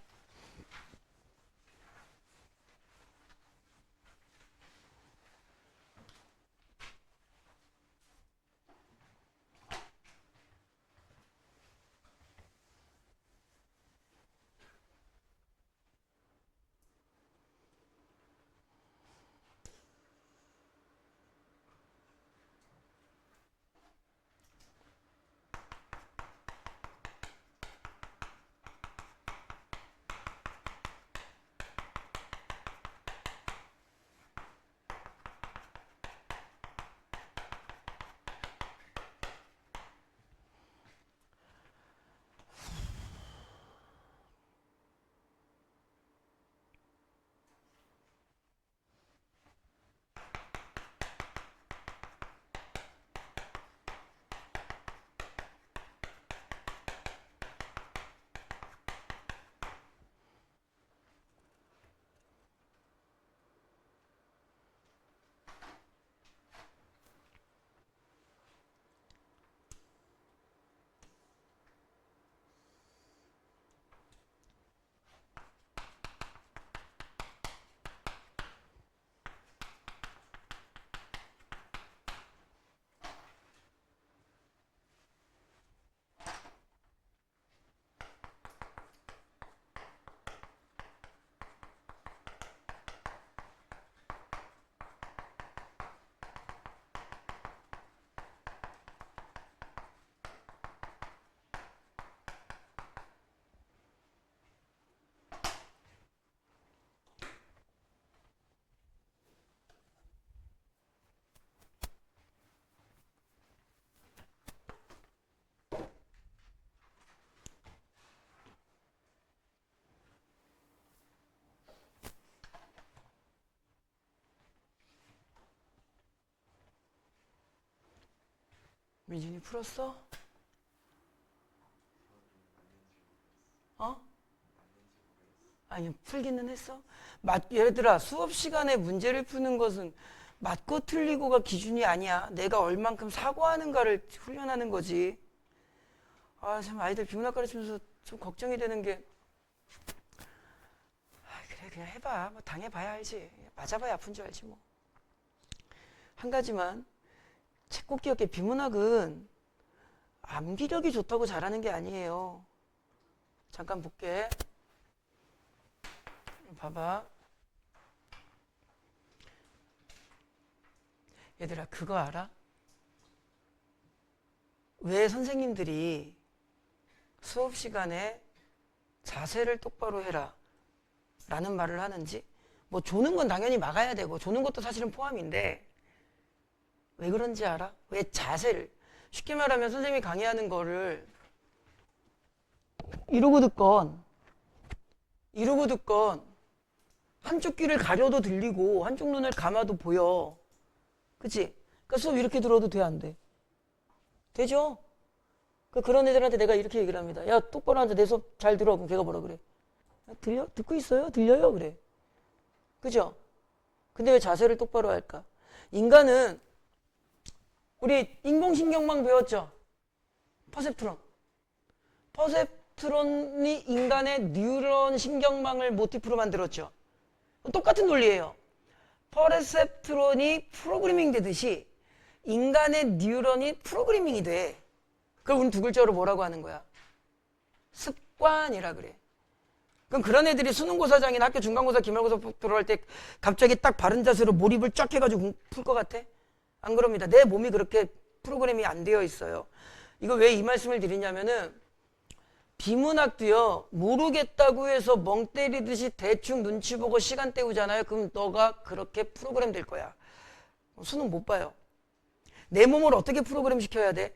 민준이 풀었어? 어? 아니 풀기는 했어? 얘들아 수업 시간에 문제를 푸는 것은 맞고 틀리고가 기준이 아니야. 내가 얼만큼 사고하는가를 훈련하는 거지. 아 참 아이들 비문학 가르치면서 좀 걱정이 되는 게 그래 그냥 해봐. 뭐 당해봐야 알지. 맞아봐야 아픈 줄 알지 뭐. 한 가지만 책 꼭 기억해. 비문학은 암기력이 좋다고 잘하는 게 아니에요. 잠깐 볼게. 봐봐. 얘들아 그거 알아? 왜 선생님들이 수업 시간에 자세를 똑바로 해라 라는 말을 하는지. 뭐 조는 건 당연히 막아야 되고 조는 것도 사실은 포함인데 왜 그런지 알아? 왜 자세를, 쉽게 말하면 선생님이 강의하는 거를 이러고 듣건 한쪽 귀를 가려도 들리고 한쪽 눈을 감아도 보여. 그치? 그러니까 수업 이렇게 들어도 돼, 안 돼? 되죠? 그런 애들한테 내가 이렇게 얘기를 합니다. 야 똑바로 앉아. 내 수업 잘 들어. 그럼 걔가 뭐라 그래? 들려? 듣고 있어요? 들려요? 그래. 그죠? 근데 왜 자세를 똑바로 할까? 인간은 우리 인공신경망 배웠죠? 퍼셉트론이 인간의 뉴런 신경망을 모티프로 만들었죠. 똑같은 논리예요. 퍼셉트론이 프로그래밍 되듯이 인간의 뉴런이 프로그래밍이 돼. 그걸 우리는 두 글자로 뭐라고 하는 거야? 습관이라 그래. 그럼 그런 애들이 수능고사장이나 학교 중간고사, 기말고사 들어갈 때 갑자기 딱 바른 자세로 몰입을 쫙 해가지고 풀 것 같아? 안 그럽니다. 내 몸이 그렇게 프로그램이 안 되어 있어요. 이거 왜 이 말씀을 드리냐면은 비문학도요, 모르겠다고 해서 멍 때리듯이 대충 눈치 보고 시간 때우잖아요. 그럼 너가 그렇게 프로그램 될 거야. 수능 못 봐요. 내 몸을 어떻게 프로그램 시켜야 돼?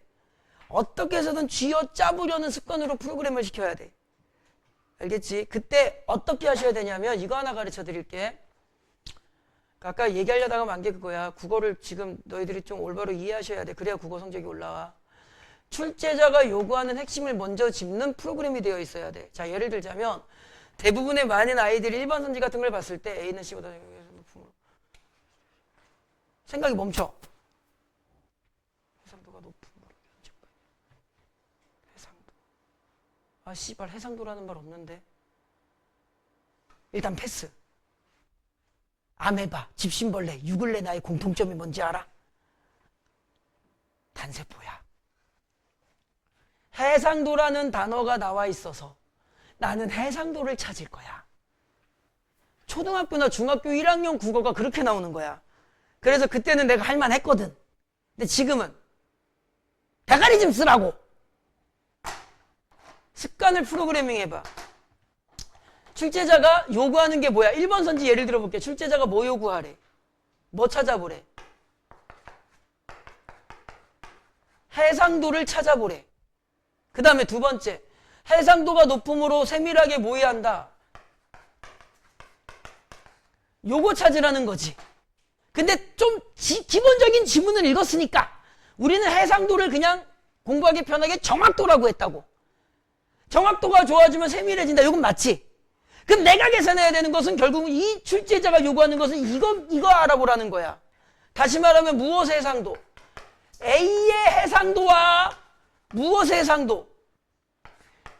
어떻게 해서든 쥐어 짜부려는 습관으로 프로그램을 시켜야 돼. 알겠지? 그때 어떻게 하셔야 되냐면 이거 하나 가르쳐 드릴게. 아까 얘기하려다가 만 게 그거야. 국어를 지금 너희들이 좀 올바로 이해하셔야 돼. 그래야 국어 성적이 올라와. 출제자가 요구하는 핵심을 먼저 짚는 프로그램이 되어 있어야 돼. 자, 예를 들자면 대부분의 많은 아이들이 일반 선지 같은 걸 봤을 때 A는 C보다 높음으로 생각이 멈춰. 해상도가 높음으로 해상도. 아 씨발, 해상도라는 말 없는데. 일단 패스. 아메바, 집신벌레, 유글레 나의 공통점이 뭔지 알아? 단세포야. 해상도라는 단어가 나와 있어서 나는 해상도를 찾을 거야. 초등학교나 중학교 1학년 국어가 그렇게 나오는 거야. 그래서 그때는 내가 할 만했거든. 근데 지금은 대가리 좀 쓰라고. 습관을 프로그래밍 해봐. 출제자가 요구하는 게 뭐야? 1번 선지 예를 들어볼게. 출제자가 뭐 요구하래? 뭐 찾아보래? 해상도를 찾아보래. 그 다음에 두 번째, 해상도가 높음으로 세밀하게 모의한다. 요거 찾으라는 거지. 근데 좀 기본적인 지문을 읽었으니까 우리는 해상도를 그냥 공부하기 편하게 정확도라고 했다고. 정확도가 좋아지면 세밀해진다. 이건 맞지? 그럼 내가 계산해야 되는 것은 결국은 이 출제자가 요구하는 것은 이거 알아보라는 거야. 다시 말하면 무엇의 해상도? A의 해상도와 무엇의 해상도?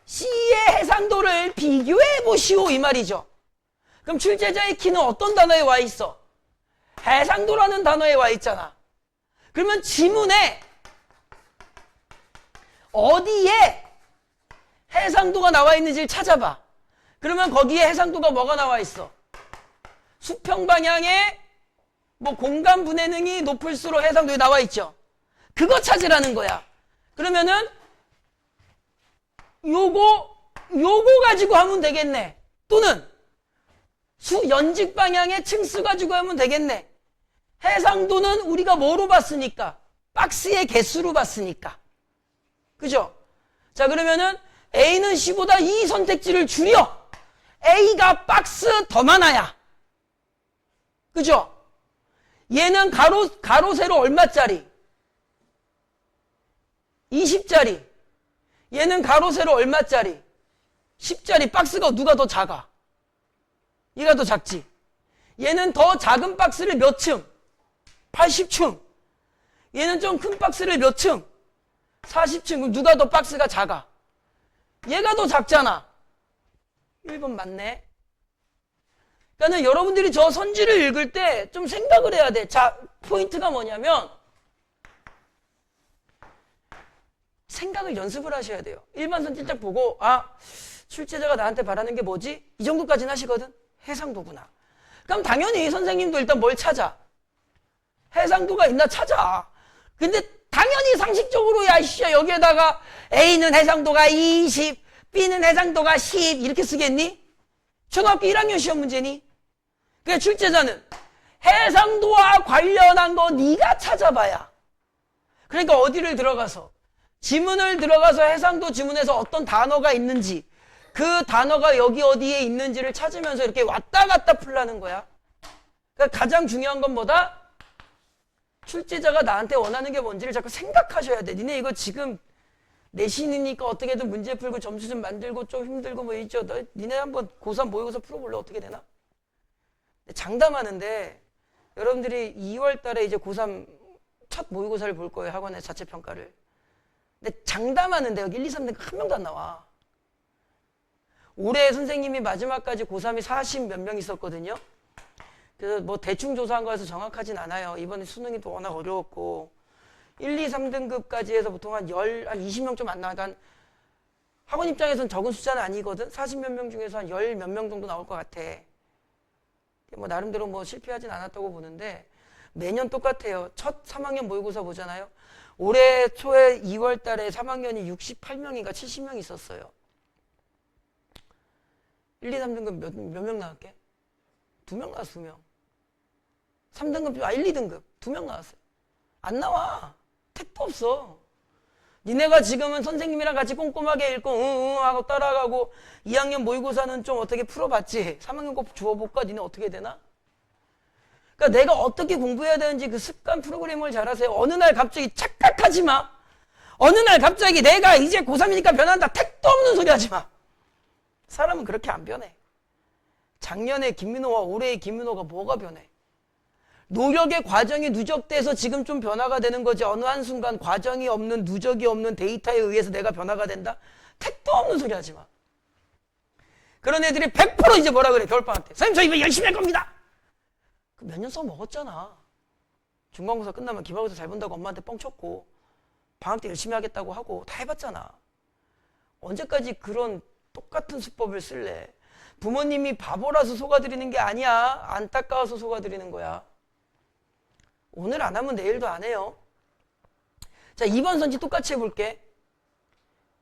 C의 해상도를 비교해 보시오, 이 말이죠. 그럼 출제자의 키는 어떤 단어에 와 있어? 해상도라는 단어에 와 있잖아. 그러면 지문에 어디에 해상도가 나와 있는지를 찾아봐. 그러면 거기에 해상도가 뭐가 나와 있어? 수평 방향에 뭐 공간 분해능이 높을수록 해상도에 나와 있죠. 그거 찾으라는 거야. 그러면은 요거 가지고 하면 되겠네. 또는 연직 방향의 층수 가지고 하면 되겠네. 해상도는 우리가 뭐로 봤으니까? 박스의 개수로 봤으니까. 그죠? 자, 그러면은 A는 C보다 이 선택지를 줄여. A가 박스 더 많아야. 그죠? 얘는 가로 세로 얼마짜리? 20짜리. 얘는 가로 세로 얼마짜리? 10짜리. 박스가 누가 더 작아? 얘가 더 작지. 얘는 더 작은 박스를 몇 층? 80층. 얘는 좀 큰 박스를 몇 층? 40층. 그럼 누가 더 박스가 작아? 얘가 더 작잖아. 1번 맞네. 그러니까 여러분들이 저 선지를 읽을 때 좀 생각을 해야 돼. 자, 포인트가 뭐냐면 생각을 연습을 하셔야 돼요. 일반 선지 딱 보고 출제자가 나한테 바라는 게 뭐지? 이 정도까지는 하시거든? 해상도구나. 그럼 당연히 선생님도 일단 뭘 찾아? 해상도가 있나 찾아. 근데 당연히 상식적으로 여기에다가 A는 해상도가 20, B는 해상도가 10 이렇게 쓰겠니? 초등학교 1학년 시험 문제니? 그러니까 출제자는 해상도와 관련한 거 네가 찾아봐야. 그러니까 어디를 들어가서 지문을 들어가서 해상도 지문에서 어떤 단어가 있는지 그 단어가 여기 어디에 있는지를 찾으면서 이렇게 왔다 갔다 풀라는 거야. 그러니까 가장 중요한 건 뭐다? 출제자가 나한테 원하는 게 뭔지를 자꾸 생각하셔야 돼. 니네 이거 지금 내신이니까 어떻게든 문제 풀고 점수 좀 만들고 좀 힘들고 뭐 있죠. 니네 한번 고3 모의고사 풀어볼래? 어떻게 되나? 장담하는데 여러분들이 2월 달에 이제 고3 첫 모의고사를 볼 거예요. 학원의 자체평가를. 근데 장담하는데 여기 1, 2, 3등 한 명도 안 나와. 올해 선생님이 마지막까지 고3이 40 몇 명 있었거든요. 그래서 뭐 대충 조사한 거라서 정확하진 않아요. 이번에 수능이 또 워낙 어려웠고 1, 2, 3등급까지 해서 보통 한 20명 좀 안 나와. 학원 입장에서는 적은 숫자는 아니거든. 40 몇 명 중에서 한 10 몇 명 정도 나올 것 같아. 뭐 나름대로 뭐 실패하진 않았다고 보는데 매년 똑같아요. 첫 3학년 모의고사 보잖아요. 올해 초에 2월 달에 3학년이 68명인가 70명 있었어요. 1, 2, 3등급 몇 명 나왔게? 2명 나왔어, 2명. 3등급, 1, 2등급 2명 나왔어요. 안 나와. 택도 없어. 니네가 지금은 선생님이랑 같이 꼼꼼하게 읽고 응 하고 따라가고 2학년 모의고사는 좀 어떻게 풀어봤지. 3학년 거 주워볼까? 니네 어떻게 되나? 그러니까 내가 어떻게 공부해야 되는지 그 습관 프로그램을 잘 하세요. 어느 날 갑자기 착각하지 마. 어느 날 갑자기 내가 이제 고3이니까 변한다. 택도 없는 소리 하지 마. 사람은 그렇게 안 변해. 작년에 김민호와 올해의 김민호가 뭐가 변해? 노력의 과정이 누적돼서 지금 좀 변화가 되는 거지. 어느 한순간 과정이 없는 누적이 없는 데이터에 의해서 내가 변화가 된다? 택도 없는 소리 하지 마. 그런 애들이 100% 이제 뭐라 그래 겨울방학 때. 선생님 저 이번 열심히 할 겁니다. 몇 년 써먹었잖아. 중간고사 끝나면 기말고사 잘 본다고 엄마한테 뻥쳤고 방학 때 열심히 하겠다고 하고 다 해봤잖아. 언제까지 그런 똑같은 수법을 쓸래? 부모님이 바보라서 속아드리는 게 아니야. 안타까워서 속아드리는 거야. 오늘 안 하면 내일도 안 해요. 자, 2번 선지 똑같이 해볼게.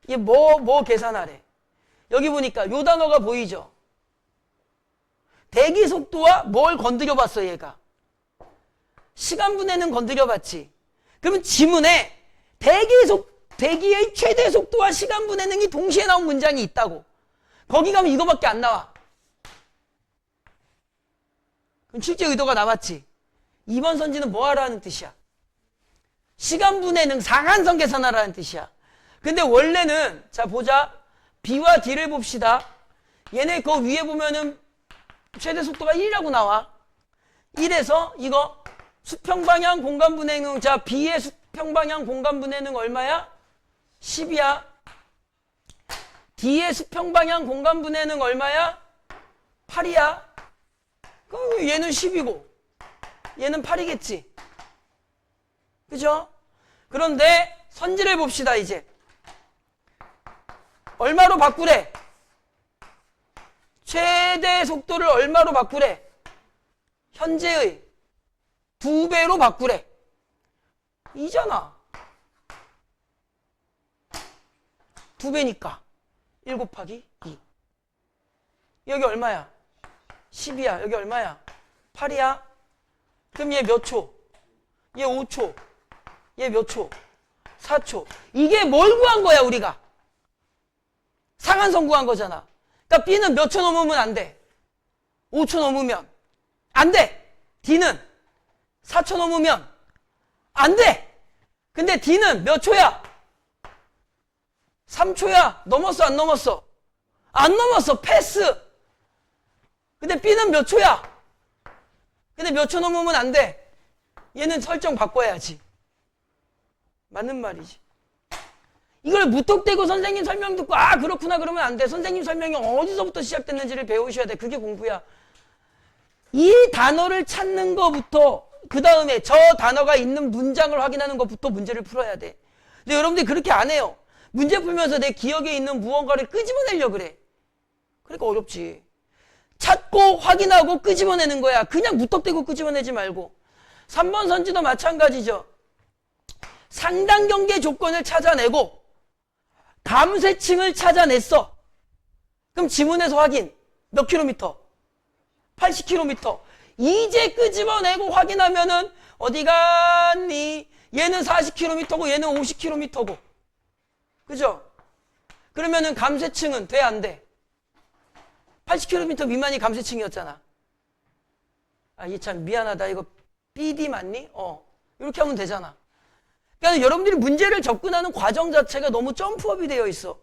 이게 뭐 계산하래? 여기 보니까 요 단어가 보이죠? 대기 속도와 뭘 건드려 봤어, 얘가? 시간분해는 건드려 봤지. 그러면 지문에 대기의 최대 속도와 시간분해능이 동시에 나온 문장이 있다고. 거기 가면 이거밖에 안 나와. 그럼 출제 의도가 나왔지. 2번 선지는 뭐 하라는 뜻이야? 시간분해능 상한선 계산하라는 뜻이야. 근데 원래는 자 보자. B와 D를 봅시다. 얘네 그 위에 보면은 최대 속도가 1이라고 나와. 1에서 이거 수평방향 공간분해능. 자 B의 수평방향 공간분해능 얼마야? 10이야. D의 수평방향 공간분해능 얼마야? 8이야. 그럼 얘는 10이고 얘는 8이겠지. 그죠? 그런데 선지를 봅시다. 이제 얼마로 바꾸래? 최대 속도를 얼마로 바꾸래? 현재의 2배로 바꾸래. 이잖아. 2배니까 1 곱하기 2. 여기 얼마야? 10이야. 여기 얼마야? 8이야. 그럼 얘 몇 초? 얘 5초. 얘 몇 초? 4초. 이게 뭘 구한 거야 우리가? 상한선 구한 거잖아. 그러니까 B는 몇 초 넘으면 안 돼? 5초 넘으면 안 돼. D는 4초 넘으면 안 돼. 근데 D는 몇 초야? 3초야. 넘었어 안 넘었어? 안 넘었어. 패스. 근데 B는 몇 초야? 근데 몇 초 넘으면 안 돼. 얘는 설정 바꿔야지. 맞는 말이지. 이걸 무턱대고 선생님 설명 듣고 아 그렇구나 그러면 안 돼. 선생님 설명이 어디서부터 시작됐는지를 배우셔야 돼. 그게 공부야. 이 단어를 찾는 것부터 그 다음에 저 단어가 있는 문장을 확인하는 것부터 문제를 풀어야 돼. 근데 여러분들이 그렇게 안 해요. 문제 풀면서 내 기억에 있는 무언가를 끄집어내려고 그래. 그러니까 어렵지. 찾고 확인하고 끄집어내는 거야. 그냥 무턱대고 끄집어내지 말고. 3번 선지도 마찬가지죠. 상당 경계 조건을 찾아내고 감쇄층을 찾아냈어. 그럼 지문에서 확인. 몇 킬로미터? 80km. 이제 끄집어내고 확인하면은 어디 갔니? 얘는 40km고 얘는 50km고. 그죠? 그러면은 감쇄층은 돼, 안 돼? 80km 미만이 감쇄층이었잖아. 아, 이 참 미안하다. 이거 BD 맞니? 이렇게 하면 되잖아. 그러니까 여러분들이 문제를 접근하는 과정 자체가 너무 점프업이 되어 있어.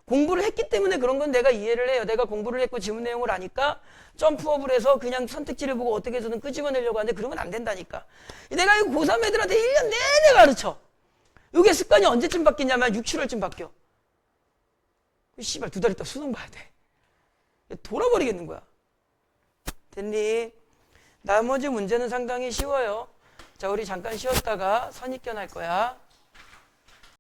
공부를 했기 때문에 그런 건 내가 이해를 해요. 내가 공부를 했고 지문 내용을 아니까 점프업을 해서 그냥 선택지를 보고 어떻게 해서든 끄집어내려고 하는데 그러면 안 된다니까. 내가 이거 고3 애들한테 1년 내내 가르쳐. 이게 습관이 언제쯤 바뀌냐면 6, 7월쯤 바뀌어. 씨발 2달 있다 수능 봐야 돼. 돌아버리겠는 거야. 됐니? 나머지 문제는 상당히 쉬워요. 자, 우리 잠깐 쉬었다가 선입견 할 거야.